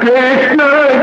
Krishna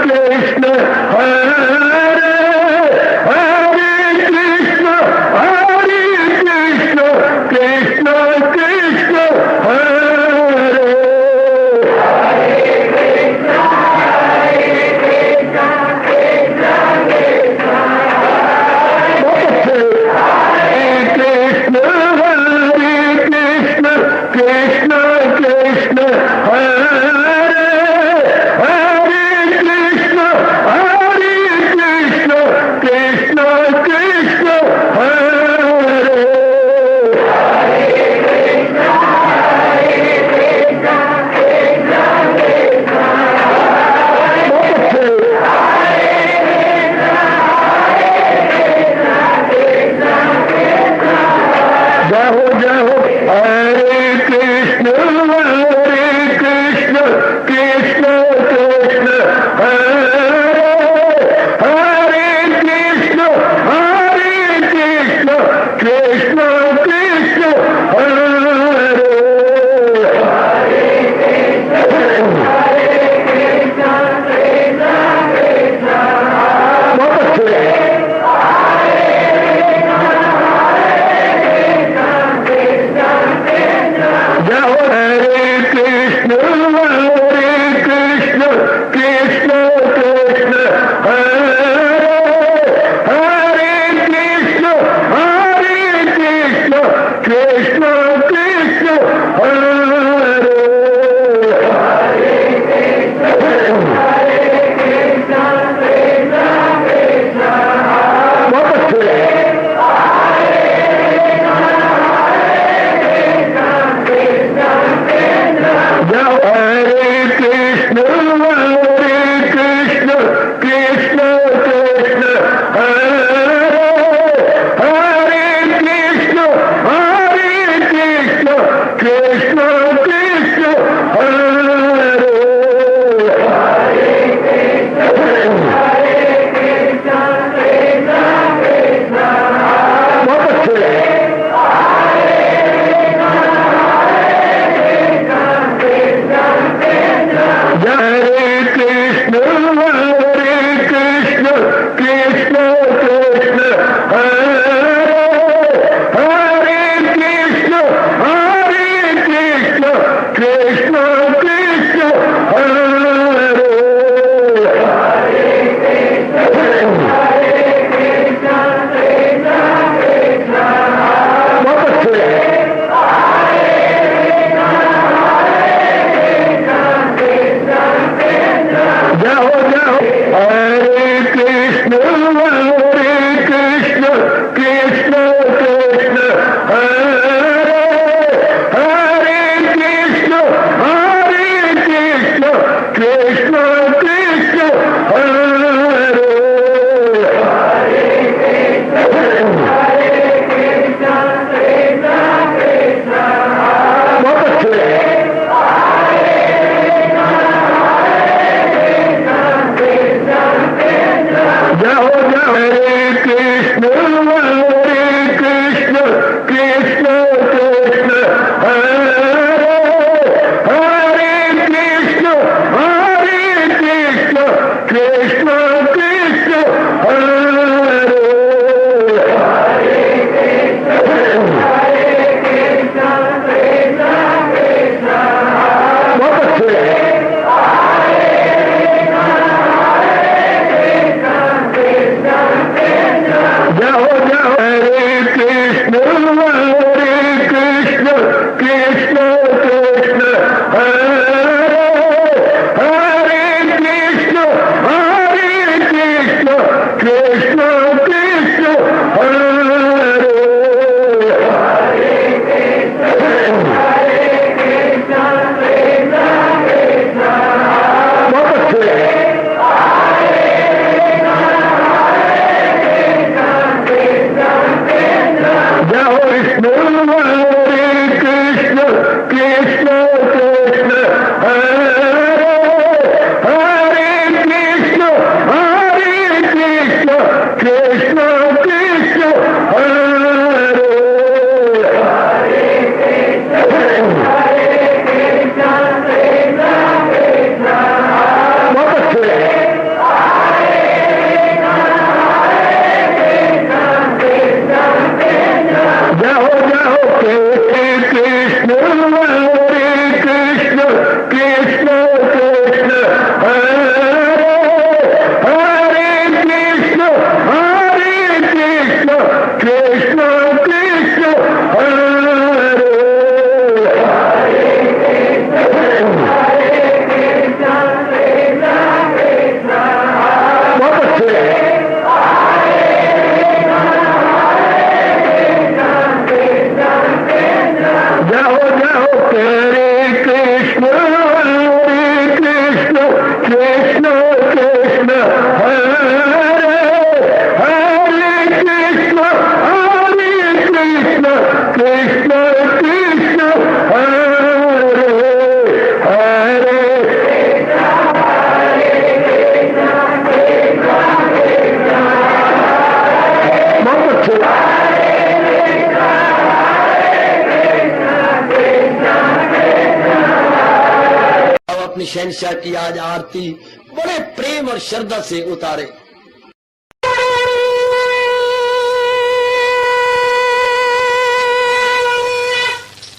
अपनी शहनशाह की आज आरती बड़े प्रेम और श्रद्धा से उतारे।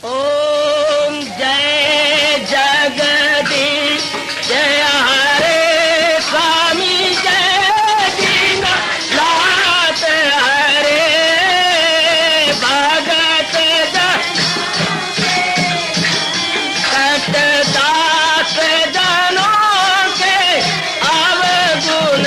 ओम जय जगदीश जय हरे स्वामी जय दीनानाथ हरे भगत सतदास जनों के अवगुण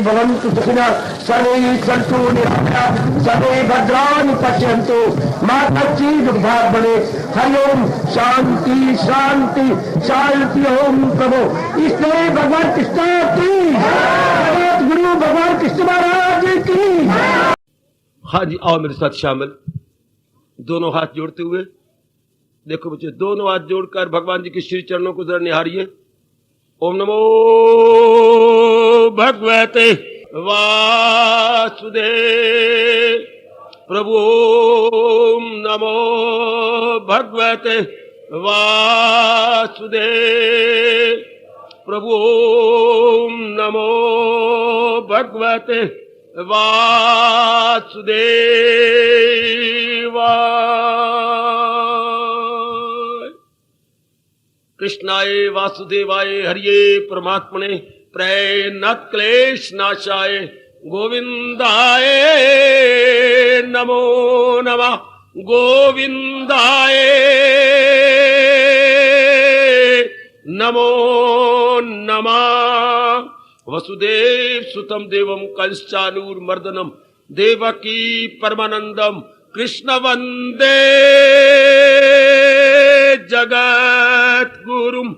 भवन्तु सुखिनः सर्वे सन्तु निरामयाः सर्वे भद्राणि पश्यन्तु मा कश्चित् दुर्भाग्यं भवेत्। हरि ओम शांति शांति शांति। ओम प्रभु इसलिए भगवान कृष्ण की जगत गुरु भगवान कृष्ण महाराज की। हाँ जी, आओ मेरे साथ शामिल, दोनों हाथ जोड़ते हुए। देखो बच्चे, दोनों हाथ जोड़कर भगवान जी के श्री चरणों को जरा निहारिए। ओम नमो भगवते वासुदेव प्रभु। ओम नमो भगवते वासुदेव प्रभु। ओम नमो भगवते वासुदेवाय। कृष्णाय वासुदेवाय हरिये परमात्मने प्रणत क्लेश नाशाय गोविंदाय नमो नमः। गोविंदाय नमो नमः। वसुदेव सुतम देवम कंसचानूरमर्दनम देवकी परमानंदम कृष्ण वंदे जगत गुरुम।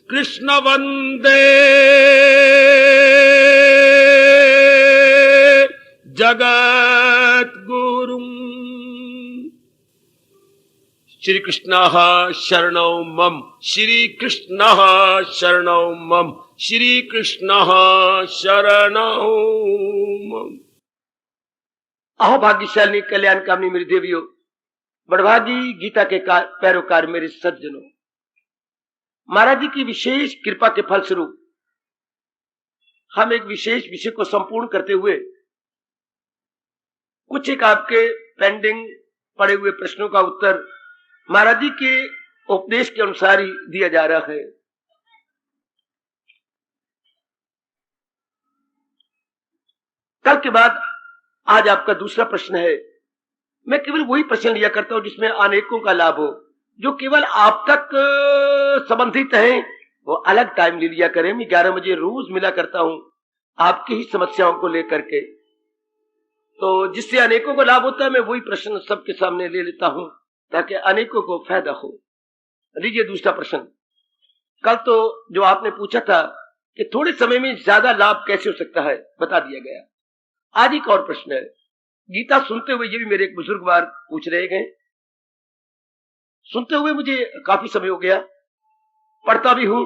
कृष्ण वंदे जगत गुरुम। श्री कृष्ण शरणौ मम। श्री कृष्ण शरणौ मम। श्री कृष्ण शरणौ मम। अहो भाग्यशाली कल्याण कामनी मेरी देवियों, बड़भागी गीता के पैरोकार मेरे सज्जनों, महाराज जी की विशेष कृपा के फलस्वरूप हम एक विशेष विषय को संपूर्ण करते हुए कुछ एक आपके पेंडिंग पड़े हुए प्रश्नों का उत्तर महाराज जी के उपदेश के अनुसार ही दिया जा रहा है। कल के बाद आज आपका दूसरा प्रश्न है। मैं केवल वही प्रश्न लिया करता हूं जिसमें अनेकों का लाभ हो, जो केवल आप तक संबंधित है वो अलग टाइम ले लिया करें। मैं 11 बजे रोज मिला करता हूं आपकी ही समस्याओं को लेकर के, तो जिससे अनेकों को लाभ होता है मैं वही प्रश्न सबके सामने ले लेता हूं ताकि अनेकों को फायदा हो। लीजिए दूसरा प्रश्न। कल तो जो आपने पूछा था कि थोड़े समय में ज्यादा लाभ कैसे हो सकता है, बता दिया गया। आज एक और प्रश्न है। गीता सुनते हुए, ये भी मेरे एक बुजुर्गवार पूछ रहे गए, सुनते हुए मुझे काफी समय हो गया, पढ़ता भी हूं,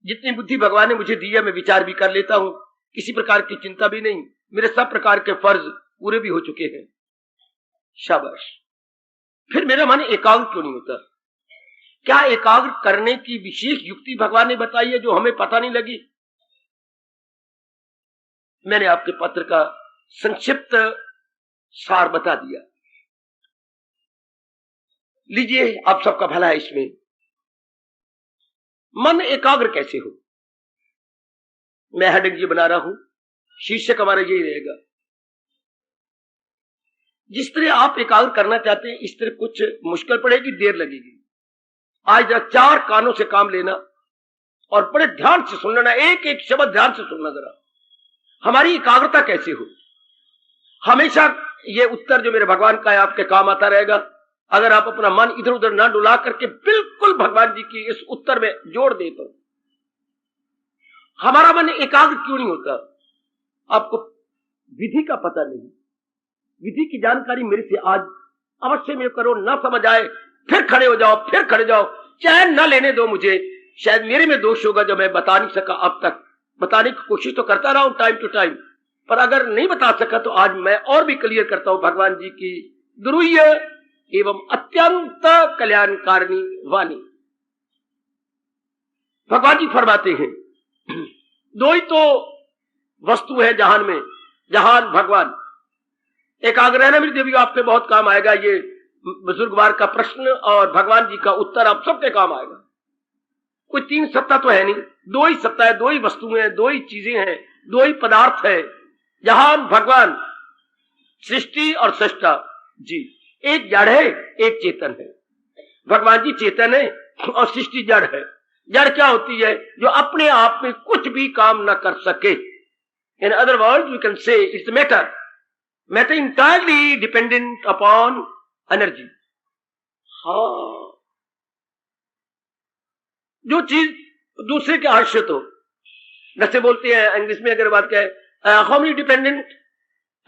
जितनी बुद्धि भगवान ने मुझे दी है मैं विचार भी कर लेता हूं, किसी प्रकार की चिंता भी नहीं, मेरे सब प्रकार के फर्ज पूरे भी हो चुके हैं। शाबाश। फिर मेरा मन एकाग्र क्यों नहीं होता? क्या एकाग्र करने की विशेष युक्ति भगवान ने बताई है जो हमें पता नहीं लगी? मैंने आपके पत्र का संक्षिप्त सार बता दिया। लीजिए, आप सबका भला है इसमें। मन एकाग्र कैसे हो? मैं हेडिंग ये बना रहा हूं, शीर्षक हमारा यही रहेगा। जिस तरह आप एकाग्र करना चाहते हैं इस तरह कुछ मुश्किल पड़ेगी, देर लगेगी। आज 4 कानों से काम लेना और बड़े ध्यान से सुन लेना, एक एक शब्द ध्यान से सुनना। जरा हमारी एकाग्रता कैसे हो? हमेशा ये उत्तर जो मेरे भगवान का है आपके काम आता रहेगा अगर आप अपना मन इधर उधर ना डुला करके बिल्कुल भगवान जी की इस उत्तर में जोड़ दे। तो हमारा मन एकाग्र क्यों नहीं होता? आपको विधि का पता नहीं। विधि की जानकारी मेरे से आज अवश्य में करो, ना समझ आए फिर खड़े हो जाओ, फिर खड़े जाओ, चैन न लेने दो मुझे। शायद मेरे में दोष होगा जो मैं बता नहीं सका अब तक। बताने की कोशिश तो करता रहा हूं टाइम टू टाइम, पर अगर नहीं बता सका तो आज मैं और भी क्लियर करता हूं भगवान जी की दुरूह्य एवं अत्यंत कल्याणकारिणी वाणी। भगवान जी फरमाते हैं, दो ही तो वस्तु है जहान में, जहान भगवान। एकाग्र रहना मेरी देवी आपके बहुत काम आएगा। ये बुजुर्गवार का प्रश्न और भगवान जी का उत्तर आप सबके काम आएगा। कोई 3 सत्ता तो है नहीं, 2 ही सत्ता है, 2 ही वस्तुएं हैं, 2 ही चीजें हैं, 2 ही पदार्थ है। जहान भगवान, सृष्टि और सृष्टा जी। एक जड़ है, एक चेतन है। भगवान जी चेतन है और सृष्टि जड़ है। जड़ क्या होती है? जो अपने आप में कुछ भी काम न कर सके। In other words, we can say it's matter. Matter entirely dependent upon energy. हाँ, जो चीज दूसरे के आश्रित हो, जैसे बोलते हैं इंग्लिश में अगर बात कहे, हाउ मेनी डिपेंडेंट,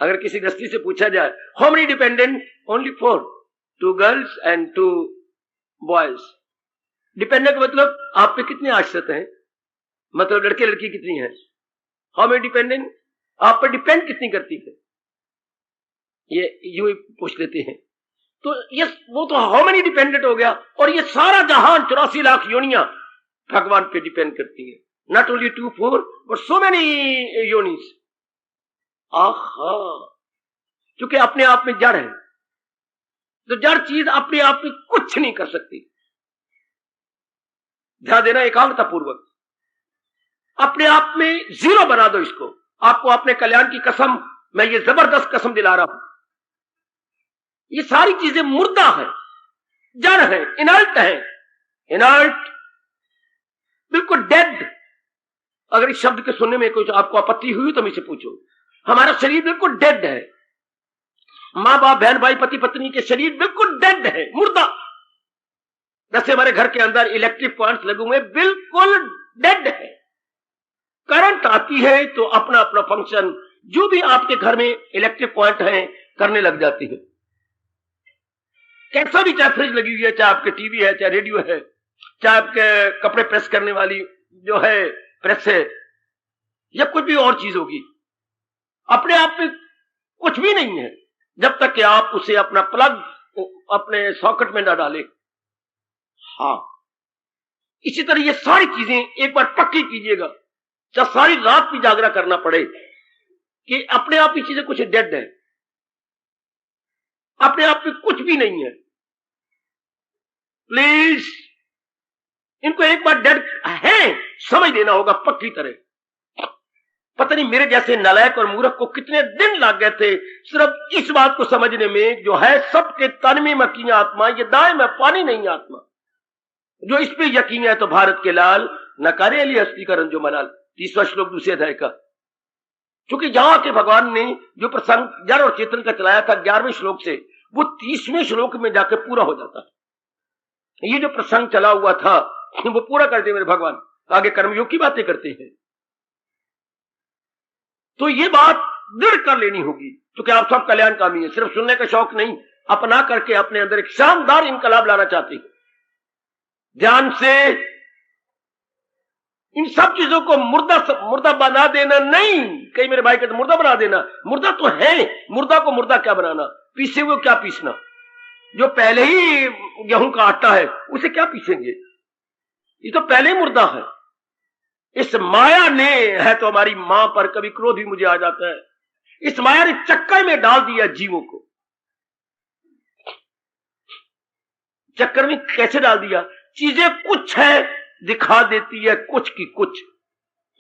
अगर किसी गृहस्थी से पूछा जाए how many dependent, only 4, 2 girls and 2 boys. Dependent मतलब आप पे कितने आश्रित हैं, मतलब लड़के लड़की कितनी हैं। हाउ मेनी डिपेंडेंट, आप पर डिपेंड कितनी करती है, ये यूं पूछ लेते हैं। तो ये वो तो हाउ मेनी डिपेंडेंट हो गया, और ये सारा जहान 84 लाख योनियां भगवान पे डिपेंड करती है। Not only 2, 4 but so many योनिस। आहा, क्योंकि अपने आप में जड़ है, तो जड़ चीज अपने आप में कुछ नहीं कर सकती। ध्यान देना एकाग्रता पूर्वक, अपने आप में जीरो बना दो इसको। आपको अपने कल्याण की कसम, मैं ये जबरदस्त कसम दिला रहा हूं, ये सारी चीजें मुर्दा है, जड़ है, इनर्ट है, इनर्ट, बिल्कुल डेड। अगर इस शब्द के सुनने में कुछ आपको आपत्ति हुई तो मुझसे पूछो। हमारा शरीर बिल्कुल डेड है, माँ बाप बहन भाई पति पत्नी के शरीर बिल्कुल डेड है, मुर्दा। जैसे हमारे घर के अंदर इलेक्ट्रिक पॉइंट्स लगे हुए बिल्कुल डेड है। करंट आती है तो अपना अपना फंक्शन जो भी आपके घर में इलेक्ट्रिक पॉइंट है करने लग जाती है। कैसा भी, चाहे फ्रिज लगी हुई है, चाहे आपके टीवी है, चाहे रेडियो है, चाहे आपके कपड़े प्रेस करने वाली जो है प्रेस है, या कुछ भी और चीज होगी, अपने आप में कुछ भी नहीं है जब तक कि आप उसे अपना प्लग अपने सॉकेट में ना डालें। हाँ, इसी तरह ये सारी चीजें एक बार पक्की कीजिएगा, चाहे सारी रात भी जागरा करना पड़े, कि अपने आप ये चीजें कुछ डेड है, अपने आप में कुछ भी नहीं है। प्लीज इनको एक बार डेड है समझ लेना होगा पक्की तरह। पता नहीं मेरे जैसे नालायक और मूर्ख को कितने दिन लग गए थे सिर्फ इस बात को समझने में, जो है सबके तन में मकीन आत्मा, ये दाएं में पानी नहीं आत्मा। जो इस पे यकीन है तो भारत के लाल नकारे अली हस्तीकरण जो मलाल, 30वां श्लोक दूसरे अध्याय का। क्योंकि यहां के भगवान ने जो प्रसंग जड़ और चेतन का चलाया था 11वें श्लोक से, वो 30वें श्लोक में जाके पूरा हो जाता है। ये जो प्रसंग चला हुआ था वो पूरा करते मेरे भगवान, आगे कर्मयोग की बातें करते हैं। तो ये बात दृढ़ कर लेनी होगी, क्योंकि आप सब कल्याणकामी है, सिर्फ सुनने का शौक नहीं, अपना करके अपने अंदर एक शानदार इनकलाब लाना चाहते हैं। ध्यान से इन सब चीजों को मुर्दा बना देना नहीं। कई मेरे भाई कहते मुर्दा बना देना, मुर्दा तो है, मुर्दा को मुर्दा क्या बनाना, पीसे हुए क्या पीसना, जो पहले ही गेहूं का आटा है उसे क्या पीसेंगे, ये तो पहले ही मुर्दा है। इस माया ने, है तो हमारी मां पर कभी क्रोध भी मुझे आ जाता है, इस माया ने चक्कर में डाल दिया जीवों को। चक्कर में कैसे डाल दिया, चीजें कुछ है दिखा देती है कुछ की कुछ।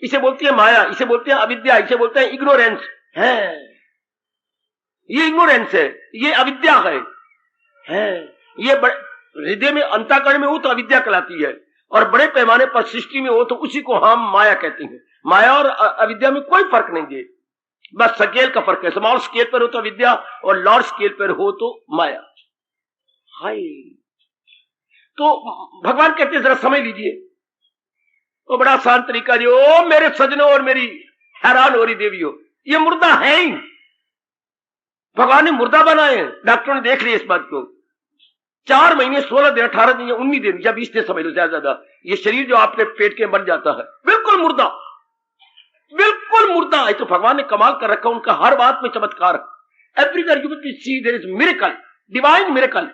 इसे बोलती है माया, इसे बोलते हैं अविद्या, इसे बोलते हैं इग्नोरेंस है। ये इग्नोरेंस है, ये अविद्या है। ये हृदय में अंतःकरण में हो तो अविद्या कहलाती है, और बड़े पैमाने पर सृष्टि में हो तो उसी को हम माया कहते हैं। माया और अविद्या में कोई फर्क नहीं है, बस स्केल का फर्क है। स्मॉल स्केल पर हो तो अविद्या और लार्ज स्केल पर हो तो माया। हाय, तो भगवान कहते हैं जरा समझ लीजिए, वो बड़ा आसान तरीका जो, ओ मेरे सजनों और मेरी हैरान हो रही देवियों, ये मुर्दा है ही, भगवान ने मुर्दा बनाए। डॉक्टरों ने देख लिया इस बात को, 4 महीने 16 दिन 18 दिन या 19 दिन या 20 दिन समझ लो ज्यादा, ये शरीर जो आपके पेट के बन जाता है बिल्कुल मुर्दा, बिल्कुल मुर्दा है। तो भगवान ने कमाल कर रखा, उनका हर बात में चमत्कार। Everywhere you will see there is miracle, divine miracle.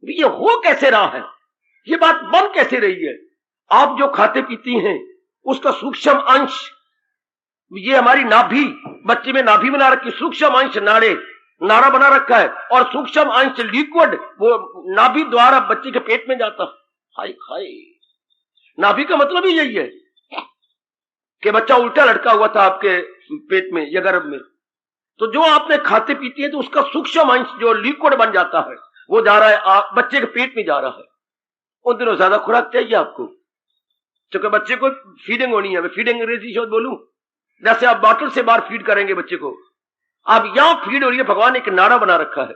ये हो कैसे रहा है, ये बात बन कैसे रही है। आप जो खाते पीती हैं उसका सूक्ष्म अंश, ये हमारी नाभि, बच्चे में नाभि बना रखी, सूक्ष्म अंश नाड़ा बना रखा है, और सूक्ष्म अंश लिक्विड वो नाभि द्वारा बच्चे के पेट में जाता। हाय हाय, नाभि का मतलब ही यही है कि बच्चा उल्टा लटका हुआ था आपके पेट में या गर्भ में, तो जो आपने खाते पीती है तो उसका सूक्ष्म अंश जो लिक्विड बन जाता है वो जा रहा है बच्चे के पेट में जा रहा है। उन दिनों ज्यादा खुराक चाहिए आपको, क्योंकि बच्चे को फीडिंग होनी है। मैं फीडिंग अंग्रेजी शब्द बोलूं जैसे आप बॉटल से बाहर फीड करेंगे बच्चे को, अब यहां फीड हो रही है, भगवान ने एक नाड़ा बना रखा है।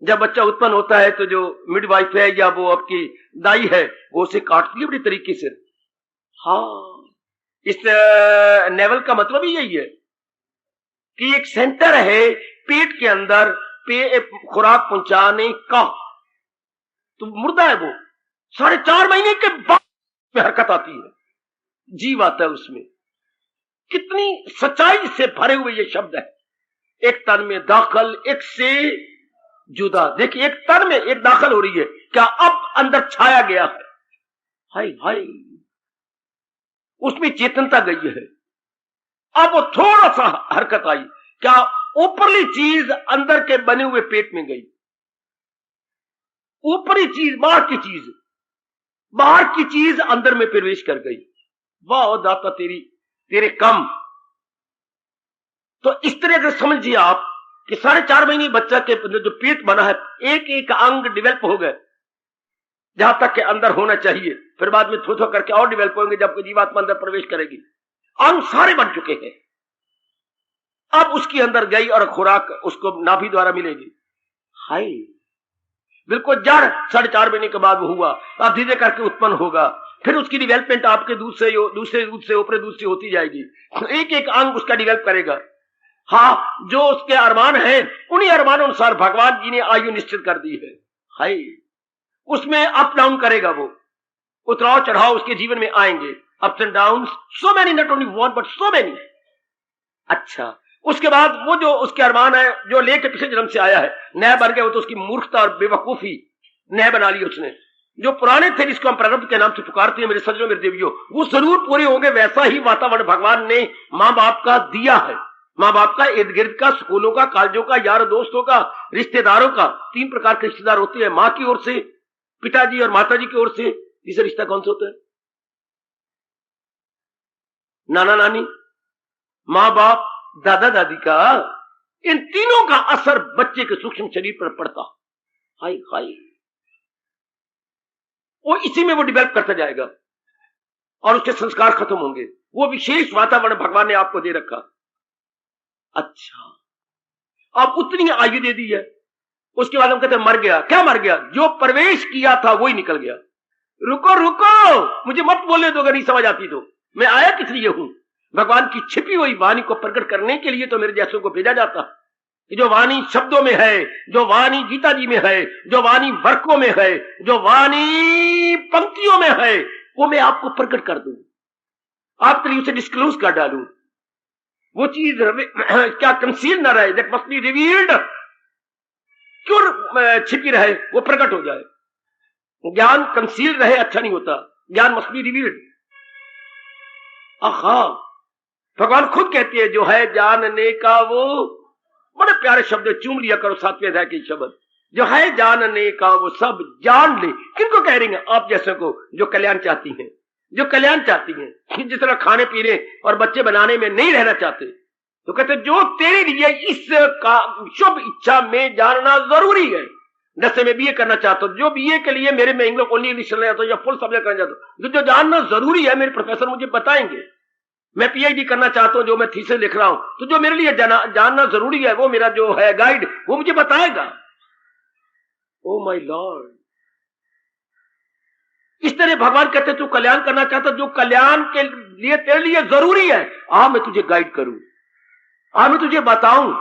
जब बच्चा उत्पन्न होता है तो जो मिडवाइफ है या वो आपकी दाई है वो उसे काटती है बड़ी तरीके से। हाँ, इस नेवल का मतलब ही यही है कि एक सेंटर है पेट के अंदर खुराक पहुंचाने का, तो मुर्दा है वो। 4.5 महीने के बाद में हरकत आती है, जीव आता है उसमें। कितनी सच्चाई से भरे हुए ये शब्द है, एक तन में दाखल, एक से जुदा। देखिए, एक तन में एक दाखल हो रही है, क्या अब अंदर छाया गया है, हाय हाय, उसमें चेतनता गई है। अब वो थोड़ा सा हरकत आई, क्या ऊपरली चीज अंदर के बने हुए पेट में गई, ऊपरी चीज बाहर की चीज अंदर में प्रवेश कर गई। वाह दाता तेरे कम। तो इस तरह से समझिए आप कि 4.5 महीने बच्चा के जो पेट बना है, एक एक अंग डेवलप हो गए जहां तक के अंदर होना चाहिए, फिर बाद में थोड़ा करके और डेवलप होंगे जब जीवात्मा अंदर प्रवेश करेगी। अंग सारे बन चुके हैं, अब उसकी अंदर गई और खुराक उसको नाभि द्वारा मिलेगी। हाय, बिल्कुल जड़ 4.5 महीने के बाद वो हुआ, अब धीरे करके उत्पन्न होगा, फिर उसकी डेवलपमेंट आपके दूध से, दूसरे दूध से, ऊपरी दूध से होती जाएगी। एक एक अंग उसका डेवलप करेगा। हाँ, जो उसके अरमान है उन्हीं अरमानों अनुसार भगवान जी ने आयु निश्चित कर दी है। हाय, उसमें अप डाउन करेगा वो, उतराव चढ़ाव उसके जीवन में आएंगे, ups and down, so many, not only one but so many. अच्छा, उसके बाद वो जो उसके अरमान है, जो लेके पिछले जन्म से आया है, नया बन गया, वो तो उसकी मूर्खता और बेवकूफी नया बना ली उसने। जो पुराने थे जिसको हम प्रारब्ध के नाम से पुकारते हैं, मेरे सज्जनों मेरे देवियों, वो जरूर पूरे होंगे। वैसा ही वातावरण भगवान ने माँ बाप का दिया है, माँ बाप का, इर्द गिर्द का, स्कूलों का, कॉलेजों का, यार दोस्तों का, रिश्तेदारों का। 3 प्रकार के रिश्तेदार होते हैं, माँ की ओर से, पिताजी और माता जी की ओर से। तीसरा रिश्ता कौन सा होता है? नाना नानी, माँ बाप, दादा दादी का। इन तीनों का असर बच्चे के सूक्ष्म शरीर पर पड़ता। हाय हाय, वो इसी में वो डेवलप करता जाएगा और उसके संस्कार खत्म होंगे। वो विशेष वातावरण भगवान ने आपको दे रखा। अच्छा, अब उतनी आयु दे दी है, उसके बाद हम कहते हैं मर गया। क्या मर गया? जो प्रवेश किया था वही निकल गया। रुको रुको, मुझे मत बोलने दो अगर नहीं समझ आती तो। मैं आया किस लिए हूं? भगवान की छिपी हुई वाणी को प्रकट करने के लिए तो मेरे जैसों को भेजा जाता। जो वाणी शब्दों में है, जो वाणी गीता जी में है, जो वाणी वर्कों में है, जो वाणी पंक्तियों में है, वो मैं आपको प्रकट कर दूं, आपके लिए उसे डिस्क्लोज कर डालूं। वो चीज क्या कंसील न रहे, दैट मस्ट बी रिवील्ड। क्यों छिपी रहे? वो प्रकट हो जाए। ज्ञान कंसील रहे अच्छा नहीं होता, ज्ञान मस्ट बी रिवील्ड। आहा, भगवान खुद कहते हैं जो है जानने का वो, बड़े प्यारे शब्द, चूम लिया करो 7वें अध्याय के शब्द, जो है जानने का वो सब जान ले। किनको कह रही हैं? आप जैसे को जो कल्याण चाहती हैं, जो कल्याण चाहती हैं, जिस तरह खाने पीने और बच्चे बनाने में नहीं रहना चाहते, तो कहते जो तेरे लिए इस का शुभ इच्छा में जानना जरूरी है। जैसे मैं बीए करना चाहता हूं, जो बीए के लिए मेरे में इंग्लिश ओनली इंग्लिश चलना चाहता हूं या फुल सब्जेक्ट करना चाहता हूं, जो जानना जरूरी है मेरे प्रोफेसर मुझे बताएंगे। मैं पीएचडी करना चाहता हूं, जो मैं थीसिस लिख रहा हूं, तो जो मेरे लिए जानना जरूरी है वो मेरा जो है गाइड, वो मुझे बताएगा। ओ माय लॉर्ड, इस तरह भगवान कहते तू कल्याण करना चाहता, जो कल्याण के लिए तेरे लिए जरूरी है, आ मैं तुझे गाइड करूं, आ मैं तुझे बताऊं।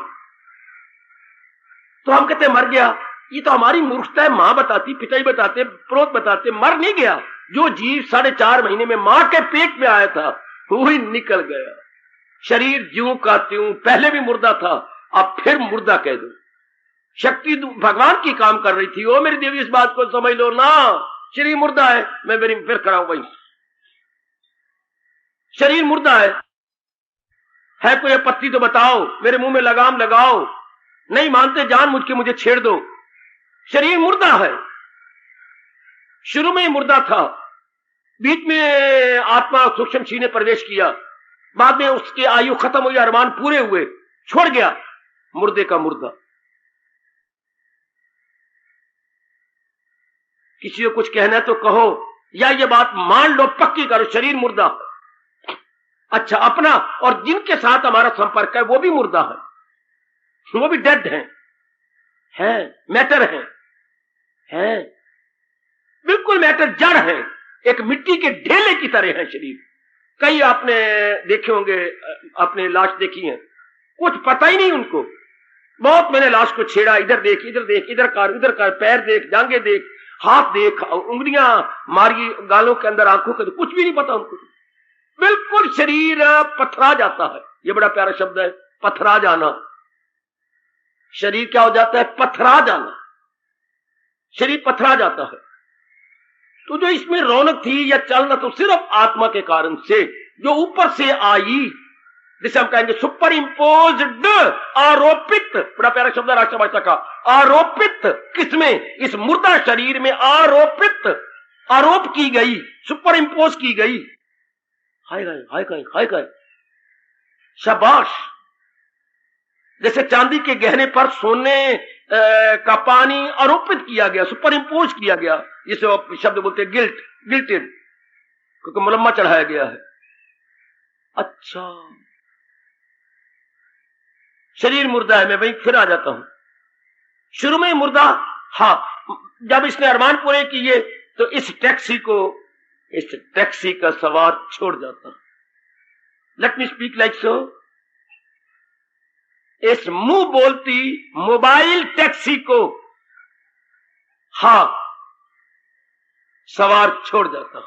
तो हम कहते मर गया, ये तो हमारी मूर्खता है। मां बताती, पिताजी बताते, प्रोत बताते, मर नहीं गया। जो जीव 4.5 महीने में मां के पेट में आया था वो ही निकल गया। शरीर ज्यों का त्यों, पहले भी मुर्दा था, अब फिर मुर्दा कह दो। शक्ति भगवान की काम कर रही थी। ओ मेरी देवी, इस बात को समझ लो ना, शरीर मुर्दा है। मैं मेरी फिर खड़ा हूं, वही शरीर मुर्दा है कोई पत्ती तो बताओ, मेरे मुंह में लगाम लगाओ। नहीं मानते, जान मुझ के मुझे छेड़ दो। शरीर मुर्दा है, शुरू में ही मुर्दा था, बीच में आत्मा सूक्ष्म सी ने प्रवेश किया, बाद में उसकी आयु खत्म हुई, अरमान पूरे हुए, छोड़ गया मुर्दे का मुर्दा। किसी को कुछ कहना है तो कहो, या ये बात मान लो, पक्की करो, शरीर मुर्दा। अच्छा, अपना और जिनके साथ हमारा संपर्क है वो भी मुर्दा है, वो भी डेड है, मैटर है, बिल्कुल मैटर, जड़ है, एक मिट्टी के ढेले की तरह है शरीर। कई आपने देखे होंगे, आपने लाश देखी है, कुछ पता ही नहीं उनको। बहुत मैंने लाश को छेड़ा, इधर देख, इधर देख, इधर कर, पैर देख, जांघें देख, हाथ देख, उंगलियां मारी गालों के अंदर, आंखों के, कुछ भी नहीं पता उनको। बिल्कुल शरीर पथरा जाता है। ये बड़ा प्यारा शब्द है, पथरा जाना। शरीर क्या हो जाता है? पथरा जाना। शरीर पथरा जाता है। तो जो इसमें रौनक थी या चलना, तो सिर्फ आत्मा के कारण से जो ऊपर से आई, जिसे हम कहेंगे सुपर इम्पोज्ड, आरोपित, बड़ा प्यारा शब्द है राष्ट्रभाषा का, आरोपित। किसमें? इस मुर्दा शरीर में आरोपित, आरोप की गई, सुपर इम्पोज की गई। हाय गाय, शाबाश। जैसे चांदी के गहने पर सोने का पानी आरोपित किया गया, सुपर इम्पोज किया गया, जिसे शब्द बोलते हैं गिल्टेड, क्योंकि मुलम्मा चढ़ाया गया है। अच्छा, शरीर मुर्दा है। मैं वहीं फिर आ जाता हूं, शुरू में मुर्दा। हाँ, जब इसने अरमान पूरे किए तो इस टैक्सी का सवार छोड़ जाता। Let me speak like so. इस मुंह बोलती मोबाइल टैक्सी को हाँ सवार छोड़ जाता।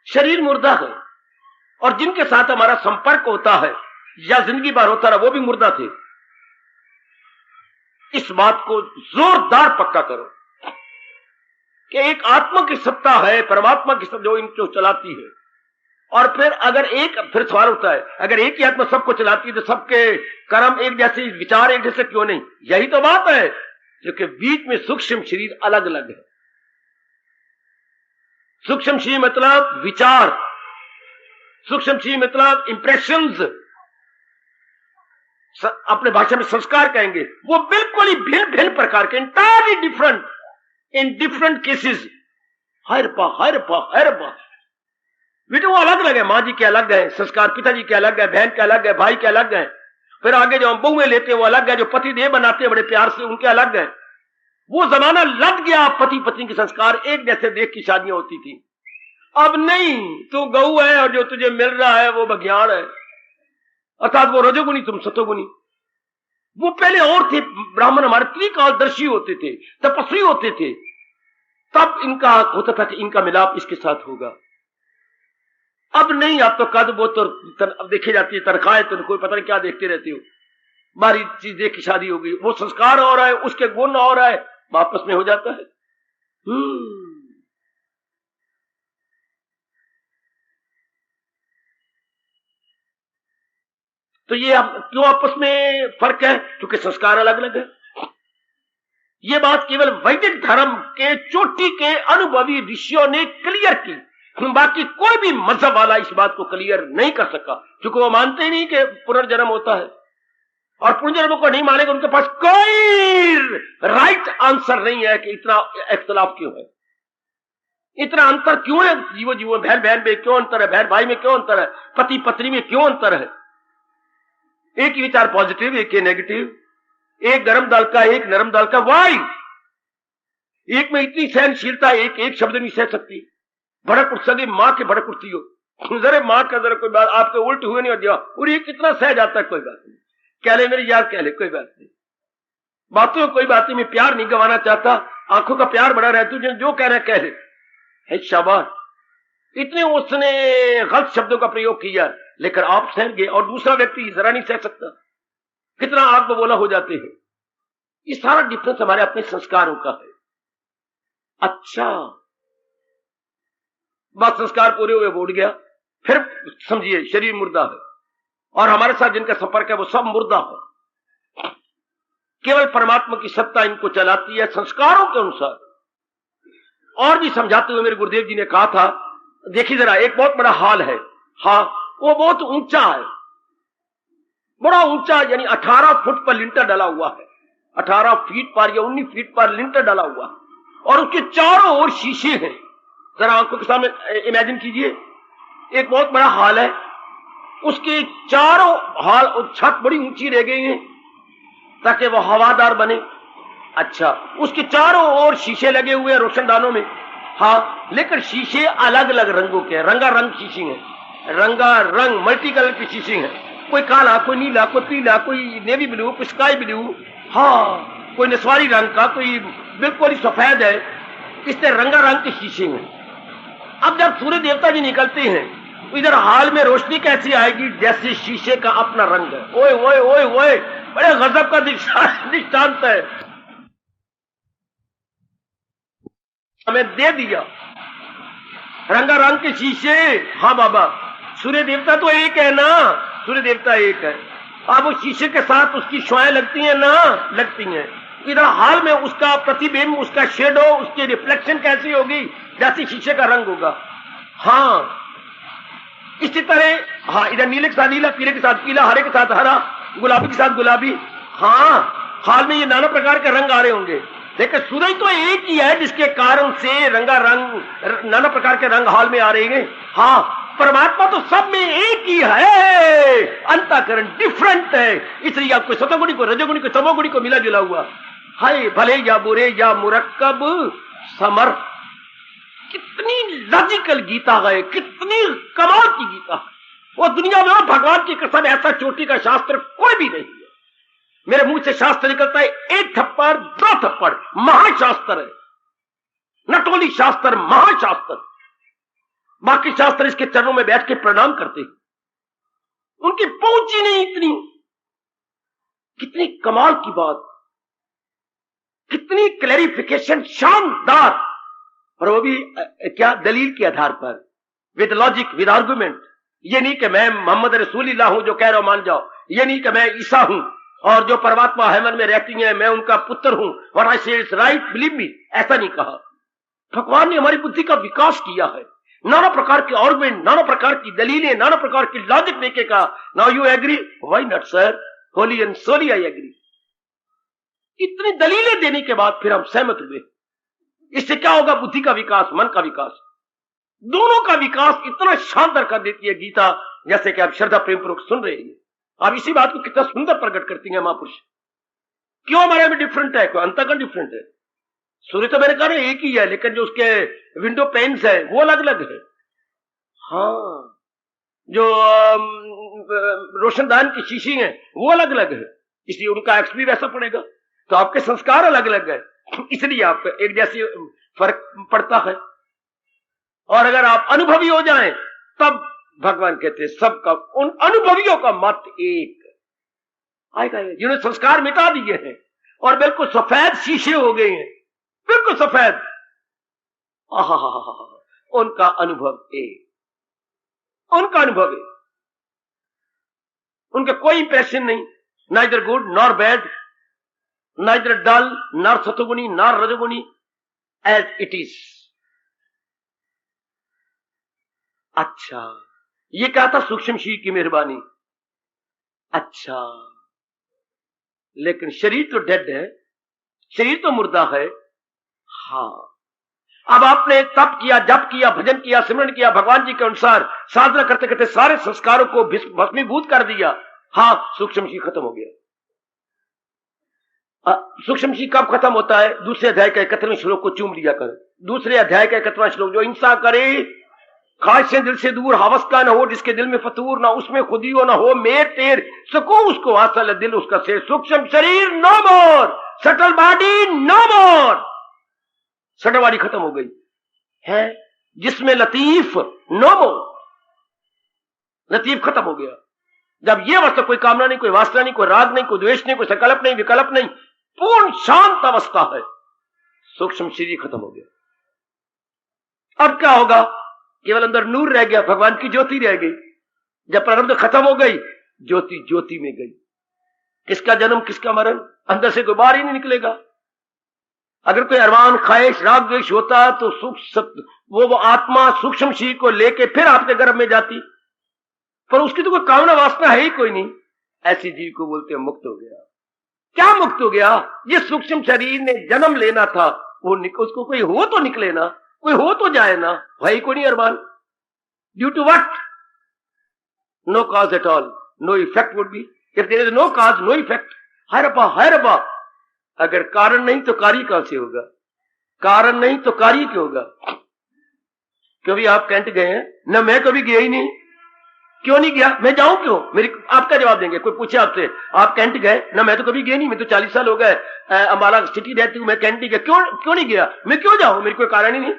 शरीर मुर्दा है, और जिनके साथ हमारा संपर्क होता है या जिंदगी भर होता रहा, वो भी मुर्दा थे। इस बात को जोरदार पक्का करो कि एक आत्मा की सत्ता है, परमात्मा की सत्ता जो इनको चलाती है। और फिर सवाल उठता है, अगर एक ही आत्मा सबको चलाती है तो सबके कर्म एक जैसे, विचार एक जैसे क्यों नहीं? यही तो बात है, क्योंकि बीच में सूक्ष्म शरीर अलग अलग है। सूक्ष्म शरीर मतलब विचार, सूक्ष्म शरीर मतलब इंप्रेशंस, अपने भाषा में संस्कार कहेंगे, वो बिल्कुल ही भिन्न भिन्न प्रकार के, entirely different in different cases. हर पा बेटे वो अलग अलग है। माँ जी के अलग है संस्कार, पिताजी के अलग है, बहन के अलग है, भाई के अलग है। फिर आगे जो हम बहुएं लेते हैं वो अलग है, जो पति देव बनाते हैं बड़े प्यार से उनके अलग है। वो जमाना लग गया, पति पत्नी के संस्कार एक जैसे देख की शादियां होती थी। अब नहीं, तू गऊ है और जो तुझे मिल रहा है वो बघियाड़ है, अर्थात वो रजोगुनी तुम सतोगुनी। वो पहले और थे ब्राह्मण, हमारे त्रिकालदर्शी होते थे, तपस्वी होते थे, तब इनका होता था कि इनका मिलाप इसके साथ होगा। अब नहीं, अब तो कद वो तो अब देखी जाती है, तनख्वाहें तो कोई पता नहीं क्या देखते रहते हो, बारी चीज देख की शादी हो गई, वो संस्कार हो रहा है, उसके गुण हो रहा है, वापस में हो जाता है। तो ये क्यों आपस में फर्क है? क्योंकि संस्कार अलग अलग है। ये बात केवल वैदिक धर्म के चोटी के अनुभवी ऋषियों ने क्लियर की, बाकी कोई भी मजहब वाला इस बात को क्लियर नहीं कर सका, क्योंकि वो मानते ही नहीं कि पुनर्जन्म होता है, और पुनर्जन्म को नहीं मानेगा उनके पास कोई राइट आंसर नहीं है कि इतना इख्तलाफ क्यों है, इतना अंतर क्यों है, जीवो बहन बहन में क्यों अंतर है, बहन भाई में क्यों अंतर है, पति पत्नी में क्यों अंतर है। एक ही विचार पॉजिटिव, एक ही नेगेटिव, एक गर्म दल का, एक नरम दल का। वाई एक में इतनी सहनशीलता, एक शब्द नहीं सह सकती। भड़क उठ सके, मां के भड़क उठती हो, जरा मां का जरा कोई बात आपके उल्ट हुए नहीं हो दिया, और ये कितना सह जाता है, कोई बात नहीं, कह ले मेरे यार, कह ले, कोई बात नहीं, बातों कोई बात नहीं, मैं प्यार नहीं गंवाना चाहता, आंखों का प्यार बड़ा रहता, तुझे जो कहना है कह ले, है शाबाश। इतने उसने गलत शब्दों का प्रयोग किया, लेकिन आप सहन गए, और दूसरा व्यक्ति जरा नहीं सह सकता, कितना आग में बोला हो जाते हैं। ये सारा डिफरेंस हमारे अपने संस्कारों का है। अच्छा, बात संस्कार पूरे हुए बोल गया, फिर समझिए शरीर मुर्दा है, और हमारे साथ जिनका संपर्क है वो सब मुर्दा है। केवल परमात्मा की सत्ता इनको चलाती है संस्कारों के अनुसार। और भी समझाते हुए मेरे गुरुदेव जी ने कहा था, देखिए जरा, एक बहुत बड़ा हॉल है, हाँ वो बहुत ऊंचा है, बड़ा ऊंचा, यानी 18 फुट पर लिंटर डाला हुआ है, 18 फीट पर या 19 फीट पर लिंटर डाला हुआ है, और उसके चारों ओर शीशे हैं, जरा आंखों के सामने इमेजिन कीजिए, एक बहुत बड़ा हॉल है, उसके चारों हॉल और छत बड़ी ऊंची रह गई है ताकि वो हवादार बने। अच्छा, उसके चारों ओर शीशे लगे हुए हैं रोशनदानों में। हाँ, लेकिन शीशे अलग अलग रंगों के हैं, रंगारंग शीशे हैं, रंगारंग मल्टी कलर की शीशे हैं। कोई काला, कोई नीला, कोई पीला, कोई नेवी ब्लू, कोई स्काई ब्लू, हाँ कोई नस्वारी रंग का, कोई बिल्कुल ही सफेद है। इससे रंगारंग के शीशे हैं। अब जब सूर्य देवता जी निकलते हैं तो इधर हाल में रोशनी कैसी आएगी? जैसे शीशे का अपना रंग है। ओए ओए ओए ओए, बड़े गजब का दृष्टांत है, हमें दे दिया रंगारंग के शीशे। हाँ बाबा, सूर्य देवता तो एक है ना, सूर्य देवता एक है। अब उस शीशे के साथ उसकी शुआएं लगती हैं ना, लगती हैं। इधर हाल में उसका प्रतिबिंब, उसका शेडो, उसकी रिफ्लेक्शन कैसी होगी? जैसे शीशे का रंग होगा। हाँ, इसी तरह हाँ, इधर नीले के साथ नीला, पीले के साथ पीला, हरे के साथ हरा, गुलाबी के साथ गुलाबी। हाँ, हाल में ये नाना प्रकार के रंग आ रहे होंगे। देखिए, सूरज तो एक ही है जिसके कारण से रंगारंग, नाना प्रकार के रंग हाल में आ रहे हैं। हाँ, परमात्मा तो सब में एक ही है, अंतःकरण डिफरेंट है। इसलिए आपको सतोगुणी को, रजोगुणी को, तमोगुणी को मिला जुला हुआ है, भले या बुरे या मुरक्कब समर। कितनी लॉजिकल गीता है, कितनी कमाल की गीता है। वो दुनिया में भगवान की कसम ऐसा चोटी का शास्त्र कोई भी नहीं है। मेरे मुंह से शास्त्र निकलता है, एक थप्पड़, दो थप्पड़, महाशास्त्र है। नट ओनली शास्त्र, महाशास्त्र। बाकी शास्त्र इसके चरणों में बैठ के प्रणाम करते हैं, उनकी पहुंच ही नहीं इतनी। कितनी कमाल की बात, कितनी क्लैरिफिकेशन, शानदार। और वो भी क्या, दलील के आधार पर, विद लॉजिक, विद आर्गुमेंट। ये नहीं कि मैं मोहम्मद रसूलुल्लाह हूं, जो कह रहा हूं मान जाओ। ये नहीं कि मैं ईसा हूं और जो परमात्मा हेवन में रहती है मैं उनका पुत्र हूं, और आई से इट्स राइट, बिलीव मी, ऐसा नहीं कहा। भगवान ने हमारी बुद्धि का विकास किया है, नाना प्रकार के आर्गुमेंट, नाना प्रकार की दलीलें, नाना प्रकार की लॉजिक देके कहा, now you agree, why not sir, wholly and solely I agree. इतनी दलीलें देने के बाद फिर हम सहमत हुए। इससे क्या होगा? बुद्धि का विकास, मन का विकास, दोनों का विकास इतना शानदार कर देती है गीता, जैसे कि आप श्रद्धा प्रेम पूर्वक सुन रहे हैं। आप इसी बात को कितना सुंदर प्रकट करती है महापुरुष। क्यों हमारे में डिफरेंट है? कोई अंतःकरण डिफरेंट है। सूर्य तो मैंने कहा एक ही है, लेकिन जो उसके विंडो पेन्स है वो अलग अलग है। हाँ, जो रोशनदान की शीशी है वो अलग अलग है, इसलिए उनका एक्स भी वैसा पड़ेगा। तो आपके संस्कार अलग अलग है, इसलिए आप एक जैसे फर्क पड़ता है। और अगर आप अनुभवी हो जाएं तब भगवान कहते हैं सबका, उन अनुभवियों का मत एक आएगा, जिन्होंने संस्कार मिटा दिए हैं और बिल्कुल सफेद शीशे हो गए हैं, बिल्कुल सफेद। उनका अनुभव एक, उनका अनुभव एक, उनका कोई इंप्रेशन नहीं, neither good nor bad, neither dull nor सतोगुणी नॉर रजोगुणी, एज इट इज। अच्छा, ये क्या था? सूक्ष्म शरीर की मेहरबानी। अच्छा, लेकिन शरीर तो डेड है, शरीर तो मुर्दा है। हाँ, अब आपने तप किया, जप किया, भजन किया, सिमरन किया, भगवान जी के अनुसार साधना करते करते सारे संस्कारों को भस्मीभूत कर दिया। हाँ, सूक्ष्म शरीर खत्म हो गया। सूक्ष्म शरीर कब खत्म होता है? दूसरे अध्याय का 31वें श्लोक को चूम लिया कर। दूसरे अध्याय का 31वां श्लोक, जो हिंसा करे ख्वाहिशें दिल से दूर, हवस का न हो जिसके दिल में फतूर, ना उसमें खुदी हो ना हो मेर तेर, सको उसको हासिल दिल उसका शेर। सूक्ष्म शरीर नो मोर, सटल बॉडी नो मोर। सटल बॉडी खत्म हो गई है, जिसमें लतीफ नो मोर, लतीफ खत्म हो गया। जब ये अवस्था, कोई कामना नहीं, कोई वासना नहीं, कोई राग नहीं, कोई द्वेष नहीं, कोई संकल्प नहीं, विकल्प नहीं, पूर्ण शांत अवस्था है, सूक्ष्म शरीर खत्म हो गया। अब क्या होगा? केवल अंदर नूर रह गया, भगवान की ज्योति रह गई। जब प्रारंभ खत्म हो गई, ज्योति ज्योति में गई। किसका जन्म, किसका मरण? अंदर से कोई बाहर ही नहीं निकलेगा। अगर कोई अरमान, ख्वाहिश, राग द्वेष होता तो वो आत्मा सूक्ष्म शरीर को लेके फिर आपके गर्भ में जाती, पर उसकी तो कोई कामना वासना है ही कोई नहीं। ऐसी जीव को बोलते हैं मुक्त हो गया। क्या मुक्त हो गया? जिस सूक्ष्म शरीर ने जन्म लेना था वो उसको कोई हो तो निकले ना, कोई हो तो जाए ना, भाई कोई नहीं अरमान। Due to what? No cause at all, no effect would be. If there is no cause no effect. हाय रब्बा, अगर कारण नहीं तो कार्य कहां से होगा? कारण नहीं तो कार्य क्यों होगा? कभी आप कैंट गए हैं ना? मैं कभी गया ही नहीं। क्यों नहीं गया? मैं जाऊं क्यों? मेरी आपका जवाब देंगे। कोई पूछे आपसे आप कैंट गए ना? मैं तो कभी गया नहीं, मैं तो 40 साल हो गए अम्बाला सिटी रहती हूं, मैं कैंट नहीं गया। क्यों नहीं गया? मैं क्यों जाऊं? मेरी कोई कारण ही नहीं,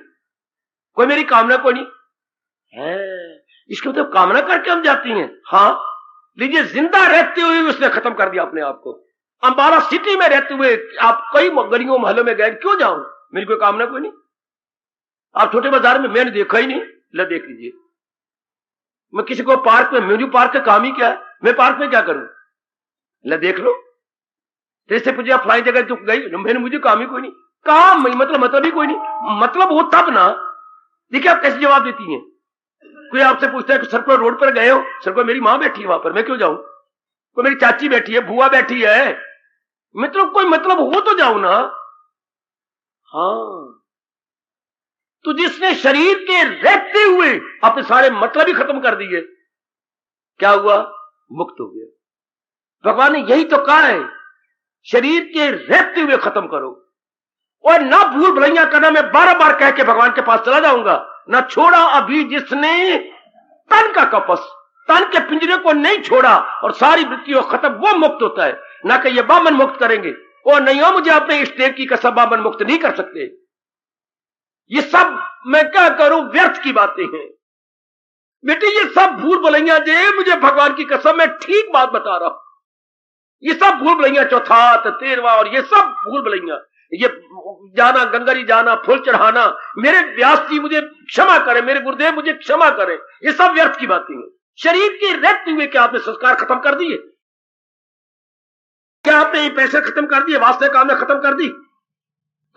कोई मेरी कामना कोई नहीं है। इसके मतलब कामना करके हम जाती हैं। हाँ लीजिए, जिंदा रहते हुए उसने खत्म कर दिया अपने आप को। अम्बाला सिटी में रहते हुए आप कई गलियों मोहल्लों में गए, क्यों जाऊं? मेरी कोई कामना कोई नहीं। आप छोटे बाजार में, मैंने देखा ही नहीं। ले देख लीजिए, मैं किसी को पार्क में, म्यूजिक पार्क का काम ही क्या है? मैं पार्क में क्या करूं? ले देख लो। जैसे पूछे फलाई जगह तो गई, मैंने, मुझे काम ही कोई नहीं। काम मतलब ही कोई नहीं। मतलब हो तब ना। देखिए आप कैसे जवाब देती हैं। कोई आपसे पूछता है कि सर रोड पर गए हो? सर को मेरी मां बैठी है वहां पर, मैं क्यों जाऊं? कोई मेरी चाची बैठी है, बुआ बैठी है, मतलब कोई मतलब हो तो जाऊं ना। हाँ, तो जिसने शरीर के रहते हुए अपने सारे मतलब ही खत्म कर दिए, क्या हुआ? मुक्त हो गया। भगवान ने यही तो कहा है, शरीर के रहते हुए खत्म करो। और ना भूल भुलैया करना, मैं बार बार कह के भगवान के पास चला जाऊंगा। ना छोड़ा अभी जिसने तन का कपस, तन के पिंजरे को नहीं छोड़ा और सारी वृत्तियों खत्म, वो मुक्त होता है। ना कि ये बामन मुक्त करेंगे, और नहीं हो मुझे अपने इष्ट देव की कसम, बामन मुक्त नहीं कर सकते। ये सब मैं क्या करूं, व्यर्थ की बातें हैं बेटे। ये सब भूल भुलैया जे, मुझे भगवान की कसम मैं ठीक बात बता रहा हूं। ये सब भूल भुलैया, चौथात, तेरवा और ये सब भूल भुलैया, ये जाना गंगा जी जाना, फूल चढ़ाना, मेरे व्यास जी मुझे क्षमा करें, मेरे गुरुदेव मुझे क्षमा करें, ये सब व्यर्थ की बातें हैं। शरीर के रहते हुए क्या आपने संस्कार खत्म कर दिए? क्या आपने पैसे खत्म कर दिए? वास्तविक कामना खत्म कर दी?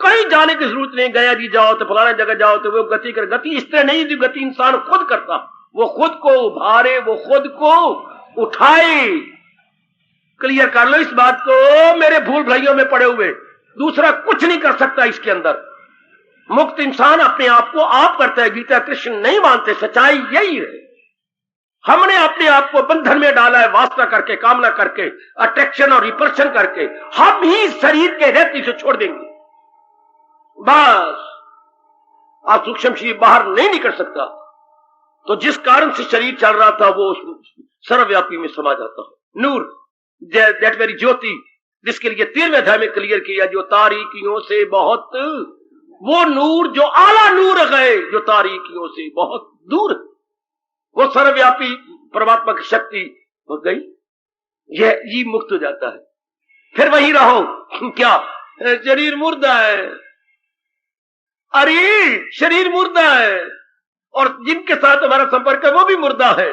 कहीं जाने की जरूरत नहीं। गया जी जाओ तो फलाना जगह जाओ तो वो गति कर। गति इस तरह नहीं, जो गति इंसान खुद करता, वो खुद को उभारे, वो खुद को उठाए। क्लियर कर लो इस बात को, मेरे भूल भुलैयों में पड़े हुए दूसरा कुछ नहीं कर सकता इसके अंदर। मुक्त इंसान अपने आप को आप करता है। गीता कृष्ण नहीं मानते, सच्चाई यही है। हमने अपने आप को बंधन में डाला है, वासना करके, कामना करके, अट्रैक्शन और रिपल्शन करके। हम ही शरीर के रहते से छोड़ देंगे बस। आप सूक्ष्म शरीर बाहर नहीं निकल सकता। तो जिस कारण से शरीर चल रहा था वो सर्वव्यापी में समा जाता है। नूर, दैट वेरी ज्योति, जिसके लिए 13वें अध्याय में क्लियर किया, जो तारीकियों से बहुत, वो नूर जो आला नूर गए, जो तारीकियों से बहुत दूर, वो सर्वव्यापी परमात्मा की शक्ति हो गई, ये मुक्त हो जाता है। फिर वही रहो। क्या शरीर मुर्दा है? अरे शरीर मुर्दा है, और जिनके साथ हमारा संपर्क है वो भी मुर्दा है।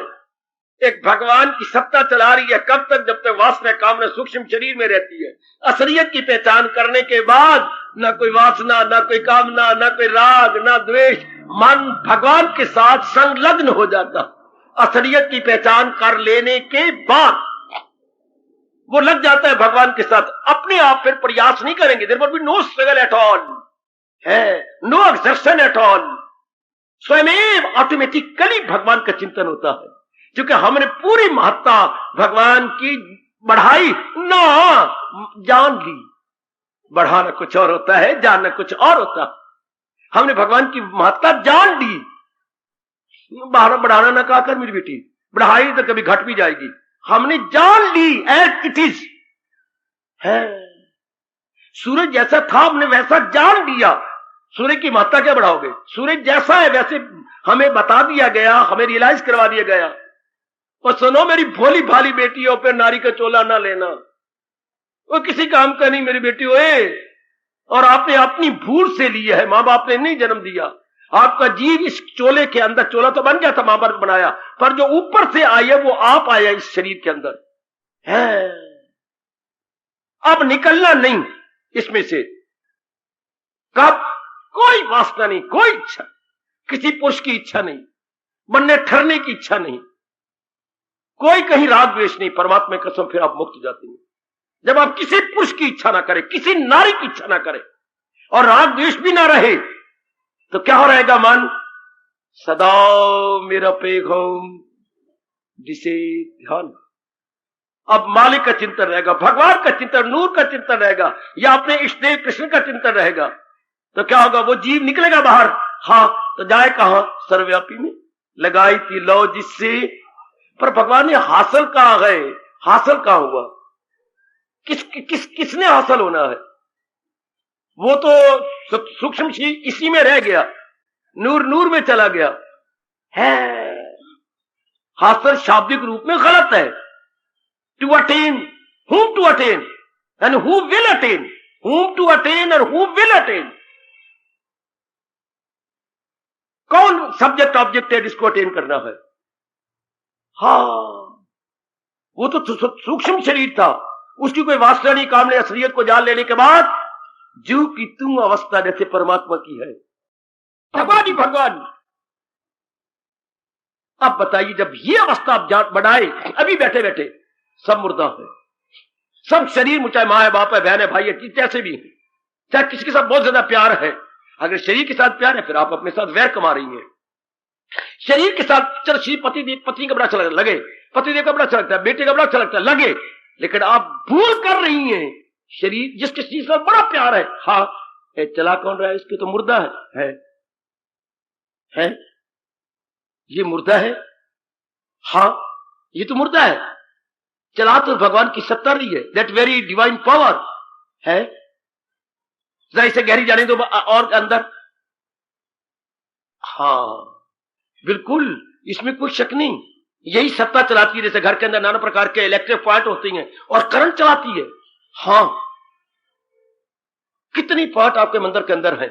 एक भगवान की सत्ता चला रही है। कब तक? जब तक वासना कामना सूक्ष्म शरीर में रहती है। असलियत की पहचान करने के बाद ना कोई वासना, ना कोई कामना, ना कोई राग, ना द्वेष, मन भगवान के साथ संलग्न हो जाता। असलियत की पहचान कर लेने के बाद वो लग जाता है भगवान के साथ। अपने आप फिर प्रयास नहीं करेंगे। There will be no struggle at all, है नो एक्सर्शन एट ऑल। स्वयं ऑटोमेटिकली भगवान का चिंतन होता है, क्योंकि हमने पूरी महत्ता भगवान की बढ़ाई ना जान ली। बढ़ाना कुछ और होता है, जानना कुछ और होता है। हमने भगवान की महत्ता जान ली। बढ़ाना ना कहा कर मेरी बेटी, बढ़ाई तो कभी घट भी जाएगी। हमने जान ली एज इट इज है। सूरज जैसा था हमने वैसा जान लिया। सूर्य की महत्ता क्या बढ़ाओगे? सूरज जैसा है वैसे हमें बता दिया गया, हमें रियलाइज करवा दिया गया। और सुनो मेरी भोली भाली बेटी हो, फिर नारी का चोला ना लेना, वो किसी काम का नहीं मेरी बेटी होए। और आपने अपनी भूल से लिया है, मां बाप ने नहीं जन्म दिया। आपका जीव इस चोले के अंदर, चोला तो बन गया था, मां बाप बनाया, पर जो ऊपर से आई है वो आप आया इस शरीर के अंदर है। अब निकलना नहीं इसमें से। कब? कोई वासना नहीं, कोई इच्छा, किसी पुरुष की इच्छा नहीं, बनने ठहरने की इच्छा नहीं, कोई कहीं राग द्वेष नहीं। परमात्मा की कसम, फिर आप मुक्त हो जाते हैं। जब आप किसी पुरुष की इच्छा ना करें, किसी नारी की इच्छा ना करें, और राग द्वेष भी ना रहे, तो क्या हो रहेगा मन? सदा मेरा पैगाम जिसे ध्यान। अब मालिक का चिंतन रहेगा, भगवान का चिंतन, नूर का चिंतन रहेगा, या अपने इष्ट देव कृष्ण का चिंतन रहेगा। तो क्या होगा? वो जीव निकलेगा बाहर। हाँ, तो जाए कहां? सर्वव्यापी में। लगाई थी लो जिससे, पर भगवान ने हासिल कहां गए? हासिल कहां हुआ? किसने हासिल होना है? वो तो सूक्ष्म इसी में रह गया, नूर में चला गया है। हासिल शाब्दिक रूप में गलत है। To attain, whom to attain and who will attain, whom to attain और who will attain। कौन सब्जेक्ट ऑब्जेक्ट है जिसको अटेन करना है? हाँ, वो तो सूक्ष्म शरीर था, उसकी कोई वासना नहीं, कामने असलियत को जान लेने के बाद जीव की तुम अवस्था जैसे परमात्मा की है। भगवान ही भगवान। अब बताइए, जब ये अवस्था आप जान बढ़ाए, अभी बैठे बैठे सब मुर्दा है, सब शरीर, चाहे माँ है, बाप है, बहन है, भाई है, जैसे भी, चाहे किसी के साथ बहुत ज्यादा प्यार है। अगर शरीर के साथ प्यार है, फिर आप अपने साथ वैर कमा रही हैं। शरीर के साथ चल, श्री पत्नी का बड़ा अच्छा लगे, पतिदेव का बड़ा अच्छा लगता है, बेटे का बड़ा अच्छा लगता है, लगे, लेकिन आप भूल कर रही हैं शरीर जिसके चीज से बड़ा प्यार है। हाँ, चला कौन रहा है? इसके तो मुर्दा है? ये मुर्दा है। हाँ, ये तो मुर्दा है। चला तो भगवान की सत्ता रही है, दैट वेरी डिवाइन पावर है। इसे गहरी जाने दो और अंदर। हाँ बिल्कुल, इसमें कोई शक नहीं, यही सत्ता चलाती है। जैसे घर के अंदर नाना प्रकार के इलेक्ट्रिक पॉइंट होती हैं और करंट चलाती है। हाँ, कितनी पार्ट आपके मंदिर के अंदर है,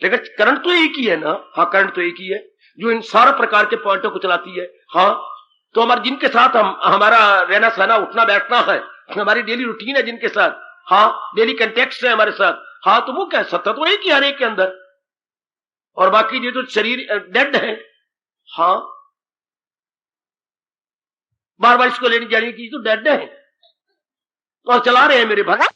लेकिन करंट तो एक ही है ना। हाँ, करंट तो एक ही है जो इन सारा प्रकार के पॉइंटों को चलाती है। हाँ, तो हमारे जिनके साथ हमारा रहना सहना, उठना बैठना है, हमारी डेली रूटीन है जिनके साथ, हाँ, डेली कंटेक्स्ट है हमारे साथ। हाँ, तो वो क्या, सत्ता तो एक ही हर एक के अंदर, और बाकी ये तो शरीर डेड है। हाँ, बार बार इसको लेने जाने की तो डेड है, और चला रहे हैं मेरे भाई,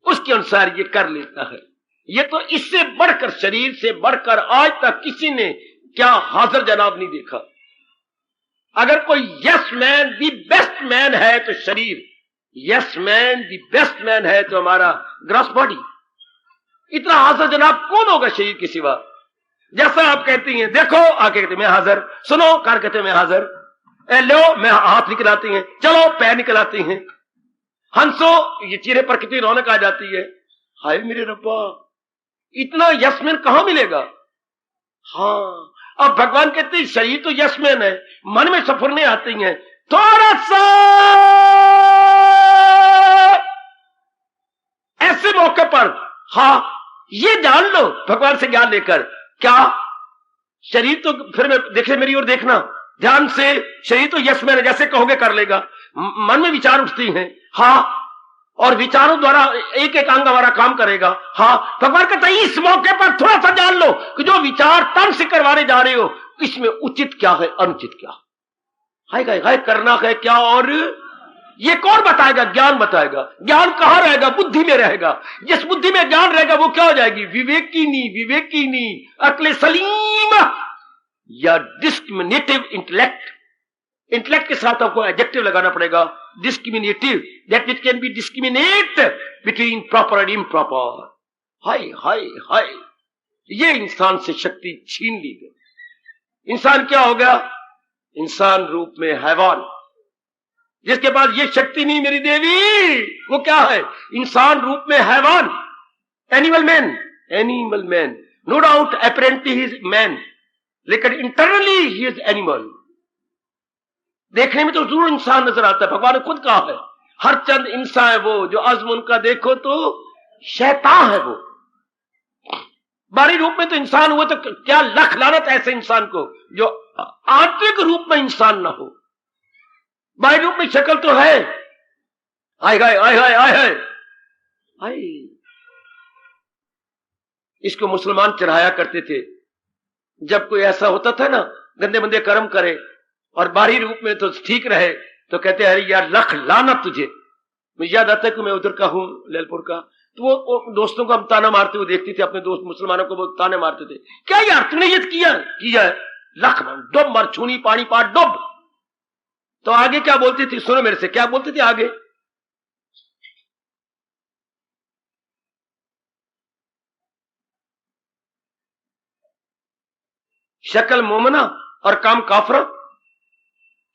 उसके अनुसार ये कर लेता है। ये तो इससे बढ़कर, शरीर से बढ़कर आज तक किसी ने क्या हाजिर जनाब नहीं देखा। अगर कोई yes man the best man है तो शरीर, yes man the best man है तो हमारा ग्रॉस बॉडी। इतना हाजिर जनाब कौन होगा शरीर के सिवा? जैसा आप कहती हैं, देखो, आके कहते मैं हाजिर, सुनो, कार कहते मैं हाजिर, लो, मैं हाथ निकलाती हैं, चलो पैर निकलाती हैं, हंसो, ये चेहरे पर कितनी रौनक आ जाती है। हाय मेरे रब्बा, इतना यशमैन कहां मिलेगा? हाँ, अब भगवान कहते हैं शरीर तो यशमैन है, मन में सफरने आती हैं, थोड़ा सा ऐसे मौके पर, हाँ, ये जान लो भगवान से ज्ञान लेकर, क्या शरीर तो, फिर मैं देखे, मेरी ओर देखना ध्यान से, शरीर तो यशमैन है, जैसे कहोगे कर लेगा। मन में विचार उठती हैं, हाँ, और विचारों द्वारा एक एक अंग हमारा काम करेगा। हाँ, भगवान कहता है इस मौके पर थोड़ा सा जान लो कि जो विचार तन से करवाने जा रहे हो, इसमें उचित क्या है, अनुचित क्या है, करना है क्या, और ये कौन बताएगा? ज्ञान बताएगा। ज्ञान कहां रहेगा? बुद्धि में रहेगा। जिस बुद्धि में ज्ञान रहेगा वो क्या हो जाएगी? विवेकिनी, अक्ले सलीम, या डिस्क्रिमिनेटिव इंटेलेक्ट। इंटेलेक्ट के साथ आपको एडजेक्टिव लगाना पड़ेगा, discriminative, that which can be discriminate between proper and improper. हाय हाय हाय, ये इंसान से शक्ति छीन ली गई। इंसान क्या हो गया? इंसान रूप में हैवान। जिसके पास ये शक्ति नहीं मेरी देवी, वो क्या है? इंसान रूप में हैवान, animal man. No doubt apparently he is man, लेकिन इंटरनली ही इज एनिमल। देखने में तो जरूर इंसान नजर आता है, भगवान ने खुद कहा है, हर चंद इंसान है वो जो अज़्म उनका देखो तो शैतान है वो। बाहरी रूप में तो इंसान हुए, तो क्या लख लानत ऐसे इंसान को जो आंतरिक रूप में इंसान ना हो। बाहरी रूप में शक्ल तो है, आय इसको मुसलमान चढ़ाया करते थे। जब कोई ऐसा होता था ना, गंदे मंदे कर्म करे और बाहरी रूप में तो ठीक रहे, तो कहते अरे यार लख लानत तुझे। मुझे याद आता है कि मैं उधर का हूं, ललपुर का, तो वो दोस्तों को हम ताना मारते हुए देखती थी, अपने दोस्त मुसलमानों को वो ताने मारते थे, क्या यार तूने ये किया है, लख डुब मर छूनी पानी पार डुब। तो आगे क्या बोलती थी, सुनो मेरे से क्या बोलती थी आगे, शक्ल मोमना और काम काफरा।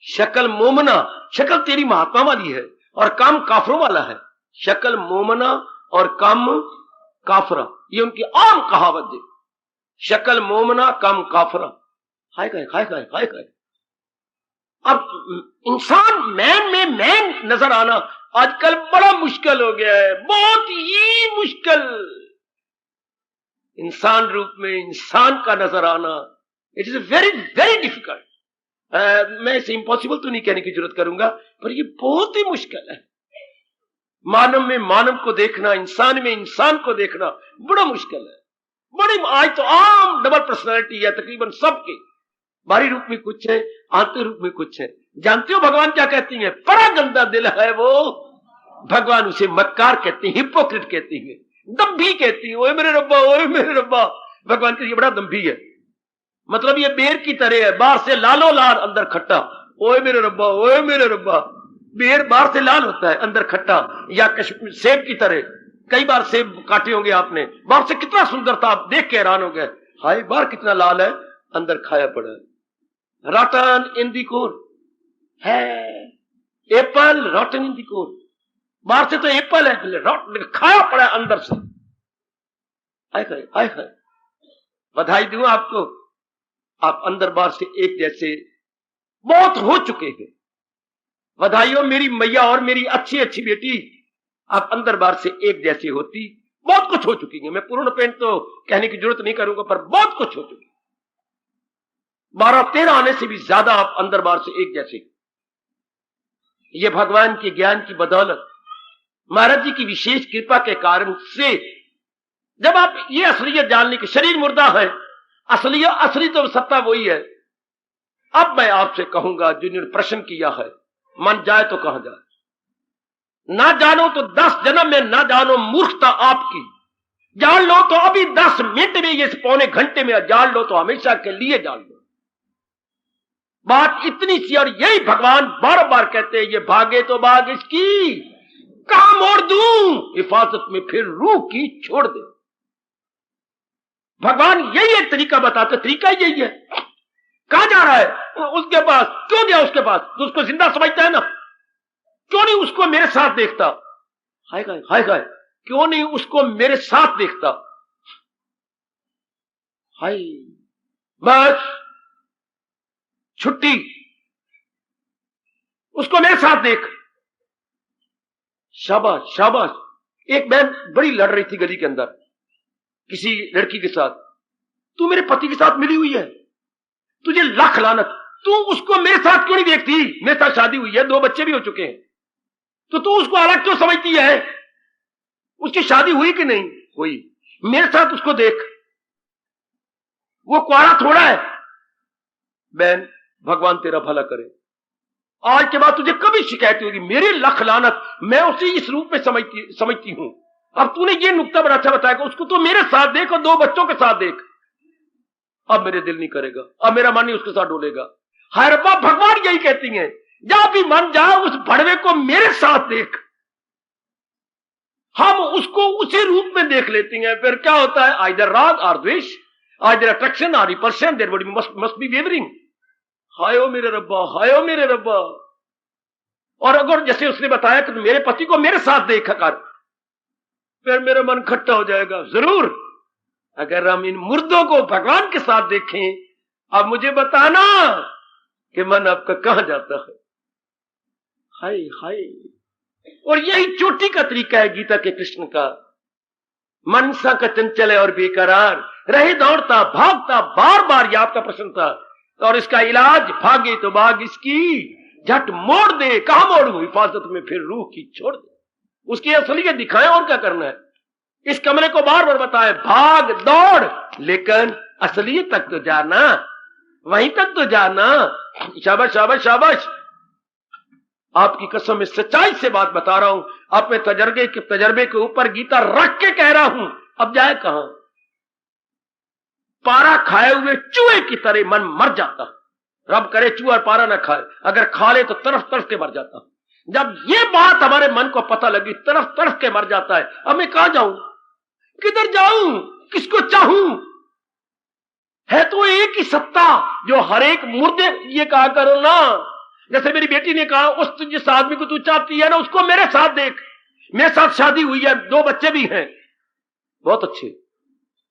शक्ल मोमना, शक्ल तेरी महात्मा वाली है और काम काफरों वाला है। शक्ल मोमना और काम काफरा, ये उनकी आम कहावत है। शक्ल मोमना काम काफरा, हाय खाए हाय खाए हाय खाए। अब इंसान मैन में मैन नजर आना आजकल बड़ा मुश्किल हो गया है, बहुत ही मुश्किल। इंसान रूप में इंसान का नजर आना, it is very very difficult. मैं इसे इम्पॉसिबल तो नहीं कहने की जरूरत करूंगा, पर ये बहुत ही मुश्किल है। मानव में मानव को देखना, इंसान में इंसान को देखना बड़ा मुश्किल है। बड़ी आज तो आम डबल पर्सनालिटी है तकरीबन सबके, बाहरी रूप में कुछ है, आंतरिक रूप में कुछ है। जानते हो भगवान क्या कहती हैं, बड़ा गंदा दिल है वो, भगवान उसे मक्कार कहते हैं, हिपोक्रेट कहती है, दम्भी कहती है। ओए मेरे रब्बा, ओए मेरे रब्बा, भगवान कहती है बड़ा दम्भी है। मतलब ये बेर की तरह है, बाहर से लालो लाल अंदर खट्टा। ओए मेरे रब्बा, ओए मेरे रब्बा, बेर बाहर से लाल होता है अंदर खट्टा। या कश्मीर सेब की तरह, कई बार सेब काटे होंगे आपने, बाहर से कितना सुंदर था, आप देख के हैरान हो गए, हाय बाहर कितना लाल है, अंदर खाया पड़ा है। रॉटन इन दी कोर है, एप्पल रॉटन इन दी कोर, बाहर से तो एप्पल है, खाया पड़ा है अंदर से। आय हाय आय हाय, बधाई दूं आपको, आप अंदर बाहर से एक जैसे बहुत हो चुके हैं। बधाई हो मेरी मैया और मेरी अच्छी अच्छी बेटी, आप अंदर बाहर से एक जैसी होती, बहुत कुछ हो चुकी है। मैं पूर्ण पेंट तो कहने की जरूरत नहीं करूंगा, पर बहुत कुछ हो चुकी। 12-13 आने से भी ज्यादा आप अंदर बाहर से एक जैसे। ये भगवान के ज्ञान की बदौलत, महाराज जी की विशेष कृपा के कारण से जब आप ये असलियत जानने के, शरीर मुर्दा है, असली तो सत्ता वही है। अब मैं आपसे कहूंगा, जिन्होंने प्रश्न किया है, मन जाए तो कहां जाए, ना जानो तो 10 जन्म में ना जानो, मूर्खता आपकी। जान लो तो अभी 10 मिनट में, ये पौने घंटे में, जान लो तो हमेशा के लिए जान लो। बात इतनी सी, और यही भगवान बार बार कहते हैं, ये भागे तो भाग इसकी, कहां मोड़ दूं, हिफाजत में फिर रूह की छोड़ दे। भगवान यही एक तरीका बताते, तरीका यही है। कहां जा रहा है, उसके पास क्यों गया, उसके पास तो उसको जिंदा समझता है ना, क्यों नहीं उसको मेरे साथ देखता, हाय गाय हाय गाय, क्यों नहीं उसको मेरे साथ देखता, हाय बस छुट्टी, उसको मेरे साथ देख, शाबाश शाबाश। एक बहन बड़ी लड़ रही थी गली के अंदर किसी लड़की के साथ, तू मेरे पति के साथ मिली हुई है, तुझे लाख लानत, तू उसको मेरे साथ क्यों नहीं देखती, मेरे साथ शादी हुई है, 2 बच्चे भी हो चुके हैं, तो तू उसको अलग क्यों समझती है, उसकी शादी हुई कि नहीं हुई, मेरे साथ उसको देख, वो कुआरा थोड़ा है। बहन भगवान तेरा भला करे, आज के बाद तुझे कभी शिकायत होगी, मेरी लख लानत, मैं उसे इस रूप में समझती हूं। अब तूने ये नुक्ता बड़ा अच्छा बताया, उसको तो मेरे साथ देख और 2 बच्चों के साथ देख। अब मेरे दिल नहीं करेगा, अब मेरा मन नहीं उसके साथ डोलेगा। हाय रब्बा, भगवान यही कहती हैं, जब भी मन जाए उस भड़वे को मेरे साथ देख। हम उसको उसी रूप में देख लेते हैं, फिर क्या होता है, आइदर राग और द्वेष, आइदर अट्रैक्शन और repulsion, their body must be wavering. हायो मेरे रब्बा, हायो मेरे रब्बा। और अगर जैसे उसने बताया कि मेरे पति को मेरे साथ देखा कर, फिर मेरा मन खट्टा हो जाएगा। जरूर अगर हम इन मुर्दों को भगवान के साथ देखें, अब मुझे बताना कि मन आपका कहां जाता है। हाय हाय, और यही चोटी का तरीका है गीता के कृष्ण का। मन सा का चंचल है और बेकरार, रहे दौड़ता भागता, बार बार ये आपका प्रश्न था, और इसका इलाज भागे तो भाग इसकी, झट मोड़ दे, कहां मोड़ू, हिफाजत में फिर रूह की छोड़ दे। उसकी असलियत दिखाएं, और क्या करना है। इस कमरे को बार बार बताए, भाग दौड़, लेकिन असलियत तक तो जाना, वहीं तक तो जाना। शाबाश शाबाश शाबाश। आपकी कसम में सच्चाई से बात बता रहा हूं, अपने तजर्बे के ऊपर गीता रख के कह रहा हूं। अब जाए कहां? पारा खाए हुए चूहे की तरह मन मर जाता। रब करे चूहा और पारा ना खाए, अगर खा ले तो तरफ तरफ के मर जाता। जब ये बात हमारे मन को पता लगी, तरफ तरफ के मर जाता है। अब मैं कहां जाऊं, किधर जाऊं, किसको चाहूं? है तो एक ही सत्ता जो हर एक मुर्दे, ये कहा करो ना, जैसे मेरी बेटी ने कहा, उस जिस आदमी को तू चाहती है ना, उसको मेरे साथ देख। मेरे साथ शादी हुई है, 2 बच्चे भी हैं, बहुत अच्छे।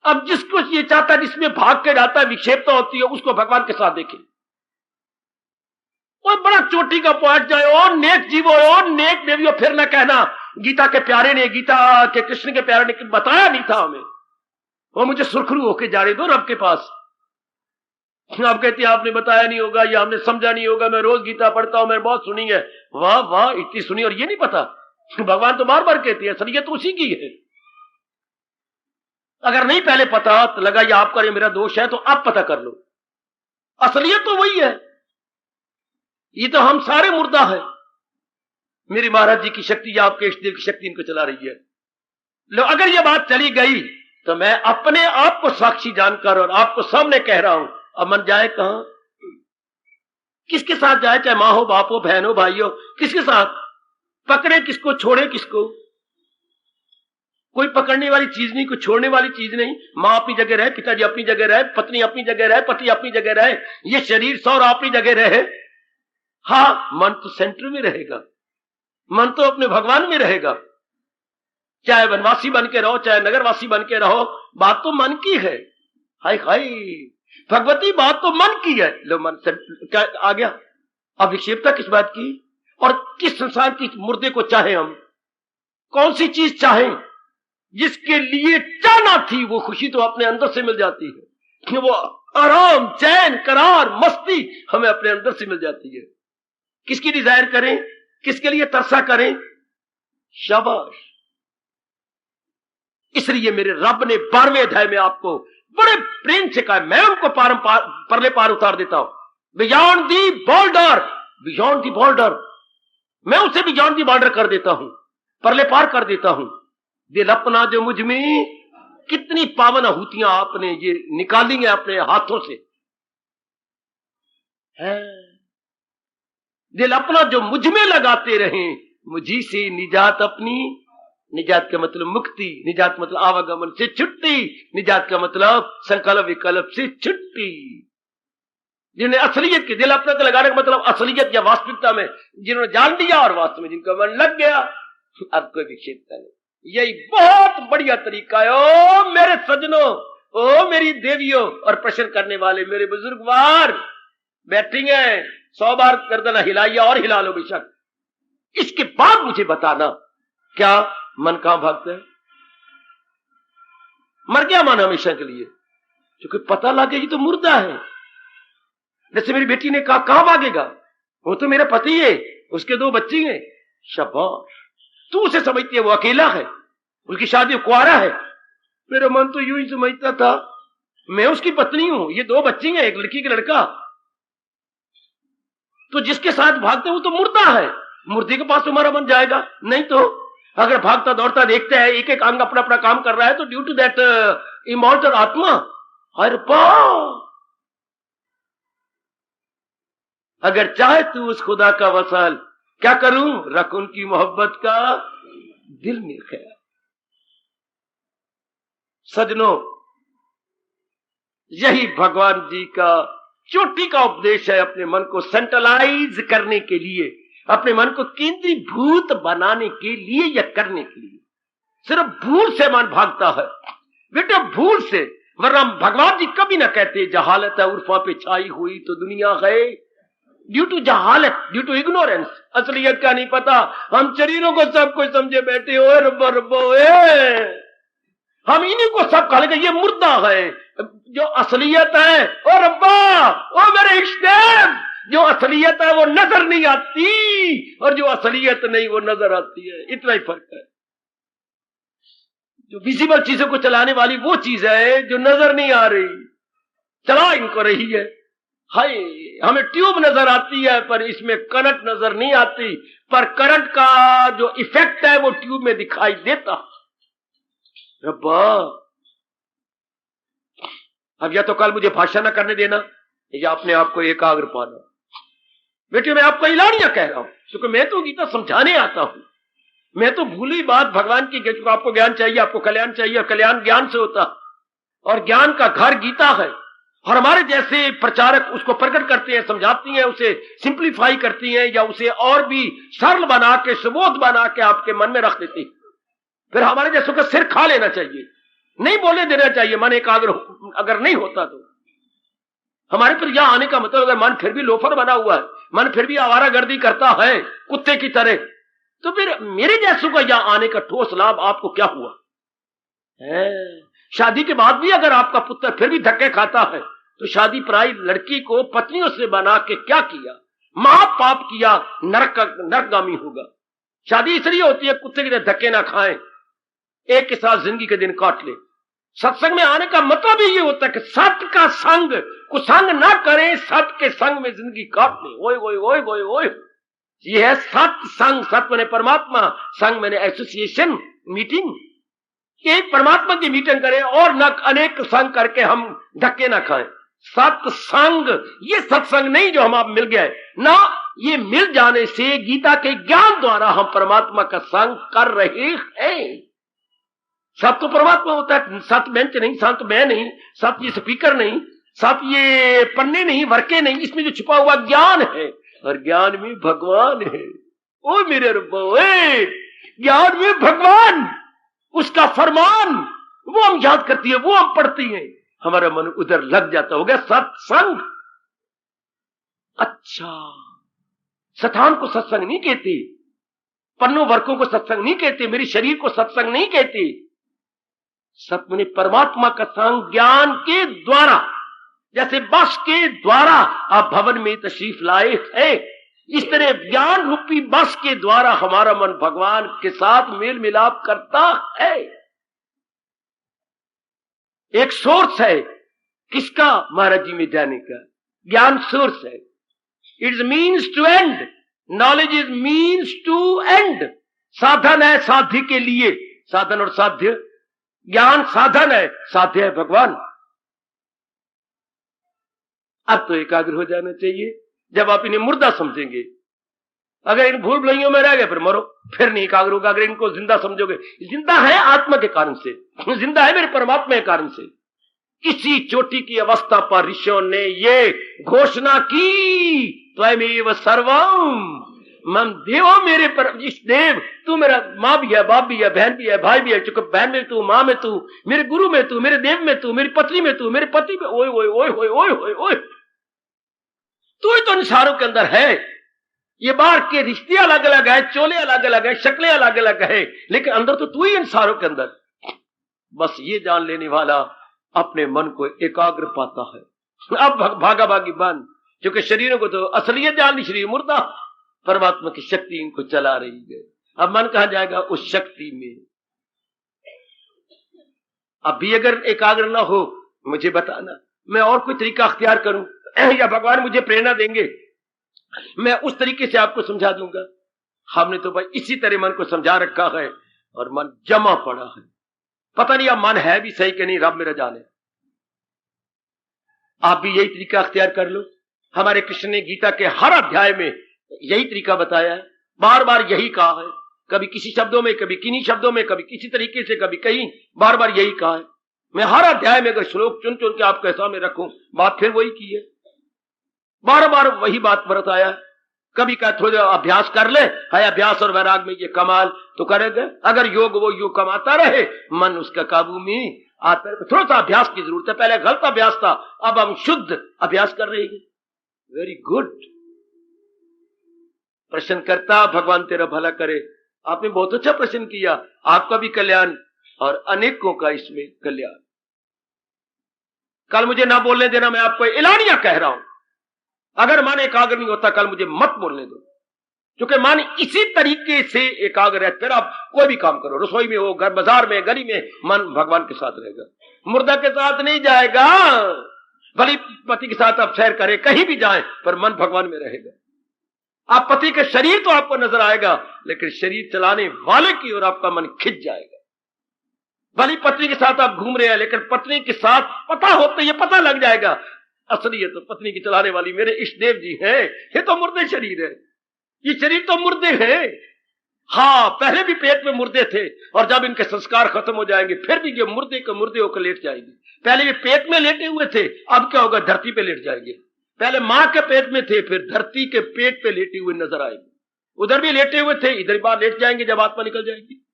अब जिसको ये चाहता है, जिसमें भाग के जाता है, विक्षेपता होती है, उसको भगवान के साथ देखे। और बड़ा चोटी का पहुंच जाए, और नेक जीवो और नेक देवियो, फिर न कहना गीता के प्यारे ने, गीता के कृष्ण के प्यारे ने बताया नहीं था हमें। वो मुझे सुरखरू होके जाने दो रब के पास। आप कहती है आपने बताया नहीं होगा, या हमने समझा नहीं होगा, मैं रोज गीता पढ़ता हूं, मैंने बहुत सुनी है। वाह वाह, इतनी सुनी और ये नहीं पता? भगवान तो बार बार कहती है, असलियत तो उसी की है। अगर नहीं पहले पता तो लगा ये आपका ये मेरा दोष है, तो अब पता कर लो, असलियत तो वही है। ये तो हम सारे मुर्दा है। मेरी महाराज जी की शक्ति या आपके इष्टदेव की शक्ति इनको चला रही है। लो, अगर ये बात चली गई तो मैं अपने आप को साक्षी जानकर और आपको सामने कह रहा हूं, अब मन जाए कहां, किसके साथ जाए? चाहे मां हो, बाप हो, बहन हो, भाई हो, किसके साथ पकड़े, किसको छोड़े, किसको? कोई पकड़ने वाली चीज नहीं, कोई छोड़ने वाली चीज नहीं। मां अपनी जगह रहे, पिताजी अपनी जगह रहे, पत्नी अपनी जगह रहे, पति अपनी जगह रहे, ये शरीर सौर अपनी जगह रहे। हाँ, मन तो सेंटर में रहेगा, मन तो अपने भगवान में रहेगा। चाहे वनवासी बन के रहो, चाहे नगरवासी बन के रहो, बात तो मन की है। हाय हाय भगवती, बात तो मन की है। लो, मन से क्या आ गया? अब विक्षेपता किस बात की? और किस संसार की मुर्दे को चाहे हम? कौन सी चीज चाहे? जिसके लिए चाहना थी वो खुशी तो अपने अंदर से मिल जाती है। वो आराम, चैन, करार, मस्ती हमें अपने अंदर से मिल जाती है। किसकी डिजायर करें, किसके लिए तरसा करें? शाबाश। इसलिए मेरे रब ने 12वें अध्याय में आपको बड़े प्रेम से कहा, मैं उनको परले पार उतार देता हूं। Beyond the border, beyond the border, मैं उसे बियॉन्ड दी बॉर्डर कर देता हूं, परले पार कर देता हूं। दिल अपना जो मुझ में, कितनी पावन आहूतियां आपने ये निकाली हैं अपने हाथों से। है दिल अपना जो मुझ में लगाते रहें, मुझी से निजात अपनी, निजात का मतलब मुक्ति, निजात मतलब आवागमन से छुट्टी, निजात का मतलब संकल्प विकल्प से छुट्टी। जिन्हें असलियत के दिल अपना लगाने का मतलब असलियत या वास्तविकता में जिन्होंने जान लिया और वास्तव में जिनका मन लग गया, अब कोई विक्षेपता नहीं। यही बहुत बढ़िया तरीका है। ओ मेरे सजनों, ओ मेरी देवियों और प्रश्न करने वाले मेरे बुजुर्गवार बैठेंगे, 100 बार गर्दन हिलाइए और हिला लो बेशक। इसके बाद मुझे बताना क्या मन कहां भागता है? मर गया मन हमेशा के लिए, क्योंकि पता लगे ये तो मुर्दा है। जैसे मेरी बेटी ने कहा, कहां भागेगा, वो तो मेरा पति है, उसके 2 बच्चे हैं। शाबाश, तू उसे समझती है वो अकेला है, उसकी शादी कुआरा है। मेरा मन तो यूं ही समझता था मैं उसकी पत्नी हूं, ये 2 बच्चे हैं, एक लड़की का लड़का। तो जिसके साथ भागते वो तो मुर्दा है, मुर्दे के पास तुम्हारा मन जाएगा नहीं। तो अगर भागता दौड़ता देखते हैं एक एक अंग अपना अपना काम कर रहा है, तो ड्यू टू दैट इमॉर्टल आत्मा, हर अगर चाहे तू उस खुदा का वसाल, क्या करूं? रख उनकी मोहब्बत का दिल में ख्याल। सजनों, यही भगवान जी का चोटी का उपदेश है, अपने मन को सेंट्रलाइज करने के लिए, अपने मन को केंद्रीभूत बनाने के लिए या करने के लिए। सिर्फ भूल से मन भागता है बेटा, भूल से, वरना भगवान जी कभी ना कहते जहालत है उर्फा पे छाई हुई तो दुनिया है। ड्यू टू जहालत, ड्यू टू इग्नोरेंस, असलियत का नहीं पता। हम शरीरों को सब कुछ समझे बैठे हो, रब्बो रब्बो, हम इन्हीं को सब कह लेंगे ये मुर्दा है। जो असलियत है, ओ रब्बा, ओ मेरे इष्टदेव, जो असलियत है वो नजर नहीं आती, और जो असलियत नहीं वो नजर आती है। इतना ही फर्क है। जो विजिबल चीजों को चलाने वाली वो चीज है जो नजर नहीं आ रही, चला इनको रही है। हाय, हमें ट्यूब नजर आती है पर इसमें कनट नजर नहीं आती। पर करंट का जो इफेक्ट है वो ट्यूब में दिखाई देता। रब्बा, अब या तो कल मुझे भाषा न करने देना या अपने आप को एकाग्र पाना। बेटे, मैं आपको इलानिया कह रहा हूं, क्योंकि मैं तो गीता समझाने आता हूं। मैं तो भूली बात भगवान की, आपको ज्ञान चाहिए, आपको कल्याण चाहिए, और कल्याण ज्ञान से होता, और ज्ञान का घर गीता है। और हमारे जैसे प्रचारक उसको प्रकट करते हैं, समझाती हैं, उसे सिंप्लीफाई करती हैं, या उसे और भी सरल बना के, सुबोध बना के आपके मन में रख देती। फिर हमारे जैसों का सिर खा लेना चाहिए, नहीं बोलने देना चाहिए। मन एकाग्र अगर नहीं होता तो हमारे पर यहां आने का मतलब, अगर मन फिर भी लोफर बना हुआ है, मन फिर भी आवारागर्दी करता है कुत्ते की तरह, तो फिर मेरे जैसों का यहां आने का ठोस लाभ आपको क्या हुआ है? शादी के बाद भी अगर आपका पुत्र फिर भी धक्के खाता है, तो शादी पराई लड़की को पत्नियों से बना के क्या किया? महापाप किया, नरकगामी होगा। शादी इसलिए होती है कुत्ते की तरह धक्के ना खाएं, एक के साथ जिंदगी के दिन काट ले। सत्संग में आने का मतलब ही ये होता है कि सत्य का संग, कुसंग ना करें, सत्य के संग में जिंदगी काट ले। ओए ओए ओए ओए ओए, ये है सत्य संग। सत्य मैंने परमात्मा, संग मैंने एसोसिएशन, मीटिंग। एक परमात्मा की मीटिंग करें और न अनेक संग करके हम धक्के ना खाएं। सत्संग, ये सत्संग नहीं जो हम आप मिल गए ना, ये मिल जाने से गीता के ज्ञान द्वारा हम परमात्मा का संग कर रहे हैं। सत्य तो परमात्मा होता है, सत्य बेंच नहीं, सत्य मैं नहीं, सत्य ये स्पीकर नहीं, सत्य ये पन्ने नहीं, वर्के नहीं, इसमें जो छुपा हुआ ज्ञान है, और ज्ञान में भगवान है। ओ मेरे रब्बा, ज्ञान में भगवान, उसका फरमान, वो हम याद करती है, वो हम पढ़ती हैं, हमारा मन उधर लग जाता। हो गया सत्संग। अच्छा, स्थान को सत्संग नहीं कहती, पन्नों वर्कों को सत्संग नहीं कहती, मेरे शरीर को सत्संग नहीं कहती। सत्य ने परमात्मा का संग ज्ञान के द्वारा, जैसे बस के द्वारा आप भवन में तशरीफ लाए हैं, इस तरह ज्ञान रूपी बस के द्वारा हमारा मन भगवान के साथ मेल मिलाप करता है। एक सोर्स है किसका? महाराज जी में जाने का। ज्ञान सोर्स है। It's means to end, knowledge is means to end. साधन है साध्य के लिए, साधन और साध्य। ज्ञान साधन है, साध्य है भगवान। अब तो एकाग्र हो जाना चाहिए। जब आप इन्हें मुर्दा समझेंगे, अगर इन भूल भुलैयों में रह गए फिर मरो, फिर नहीं एकाग्र होगा। अगर इनको जिंदा समझोगे, जिंदा है आत्मा के कारण से, जिंदा है मेरे परमात्मा के कारण से। इसी चोटी की अवस्था पर ऋषियों ने ये घोषणा की, त्वमेव सर्वम मम देवो, मेरे पर इस देव, तू मेरा माँ भी है, बाप भी है, बहन भी है, भाई भी है। चूंकि बहन में तू, माँ में तू, मेरे गुरु में तू, मेरे देव में तू, मेरी पत्नी में तू, मेरे पति में। ओए ओए ओए ओए ओए ओए ओए, तू ही तो निसारों के अंदर है। ये बाहर के रिश्ते अलग अलग है, चोले अलग अलग है, शक्लें अलग अलग है, लेकिन अंदर तो तू ही इंसानों के अंदर। बस ये जान लेने वाला अपने मन को एकाग्र पाता है। अब भागा भागी बन, क्योंकि शरीरों को तो असलियत जान ली, शरीर मुर्दा, परमात्मा की शक्ति इनको चला रही है। अब मन कहां जाएगा? उस शक्ति में। अब भी अगर एकाग्र ना हो, मुझे बताना, मैं और कोई तरीका अख्तियार करूं, या भगवान मुझे प्रेरणा देंगे, मैं उस तरीके से आपको समझा दूंगा। हमने तो भाई इसी तरह मन को समझा रखा है, और मन जमा पड़ा है। पता नहीं अब मन है भी सही कि नहीं, रब मेरा जाने। आप भी यही तरीका अख्तियार कर लो। हमारे कृष्ण ने गीता के हर अध्याय में यही तरीका बताया है, बार बार यही कहा है। कभी किसी शब्दों में, कभी किन्हीं शब्दों में, कभी किसी तरीके से, कभी कहीं, बार बार यही कहा है। मैं हर अध्याय में अगर श्लोक चुन चुन के आपके सामने रखूं, बात फिर वही की है, बार बार वही बात बताया। कभी का थोड़ा अभ्यास कर ले, है अभ्यास और वैराग में ये कमाल, तो करेगा। अगर योग वो योग कमाता रहे, मन उसका काबू में आता रहे। थोड़ा सा अभ्यास की जरूरत है। पहले गलत अभ्यास था, अब हम शुद्ध अभ्यास कर रहे हैं। Very good. प्रश्न करता, भगवान तेरा भला करे। आपने बहुत अच्छा प्रश्न किया। आपका भी कल्याण और अनेकों का इसमें कल्याण। कल मुझे ना बोलने देना, मैं आपको एलानिया कह रहा हूं। अगर मन एकाग्र नहीं होता, कल मुझे मत बोलने दो, क्योंकि मन इसी तरीके से एकाग्र है। फिर आप कोई भी काम करो, रसोई में हो, घर बाजार में, गली में, मन भगवान के साथ रहेगा, मुर्दा के साथ नहीं जाएगा। भली पति के साथ आप सैर करें, कहीं भी जाएं, पर मन भगवान में रहेगा। आप पति के शरीर तो आपको नजर आएगा, लेकिन शरीर चलाने वाले की ओर आपका मन खिंच जाएगा। भली पत्नी के साथ आप घूम रहे हैं, लेकिन पत्नी के साथ पता होते ये पता लग जाएगा असली ये तो पत्नी की चलाने वाली मेरे इष्ट देव जी हैं, ये तो मुर्दे शरीर है, ये शरीर तो मुर्दे हैं। हाँ, पहले भी पेट में मुर्दे थे, और जब इनके संस्कार खत्म हो जाएंगे फिर भी ये मुर्दे के मुर्दे होकर लेट जाएंगे। पहले भी पेट में लेटे हुए थे, अब क्या होगा, धरती पे लेट जाएंगे। पहले मां के पेट में थे, फिर धरती के पेट पे लेटे हुए नजर आएंगे। उधर भी लेटे हुए थे, इधर बाहर लेट जाएंगे जब आत्मा निकल जाएगी।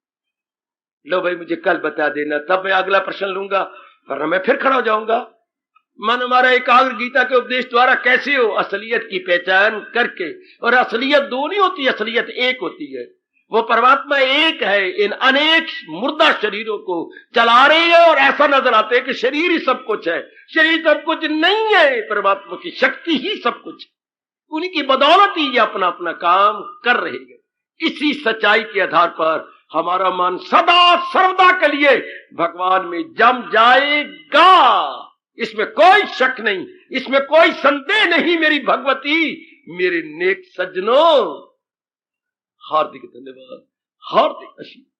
लो भाई मुझे कल बता देना, तब मैं अगला प्रश्न लूंगा, वरना मैं फिर खड़ा हो जाऊंगा। मन हमारा एकाग्र गीता के उपदेश द्वारा कैसे हो, असलियत की पहचान करके। और असलियत दो नहीं होती, असलियत एक होती है। वो परमात्मा एक है, इन अनेक मुर्दा शरीरों को चला रही है, और ऐसा नजर आता है कि शरीर ही सब कुछ है। शरीर सब कुछ नहीं है, परमात्मा की शक्ति ही सब कुछ है। उन्हीं की बदौलत ही ये अपना अपना काम कर रहे हैं। इसी सच्चाई के आधार पर हमारा मन सदा सर्वदा के लिए भगवान में जम जाएगा, इसमें कोई शक नहीं, इसमें कोई संदेह नहीं। मेरी भगवती, मेरे नेक सज्जनों, हार्दिक धन्यवाद, हार्दिक आशीर्वाद।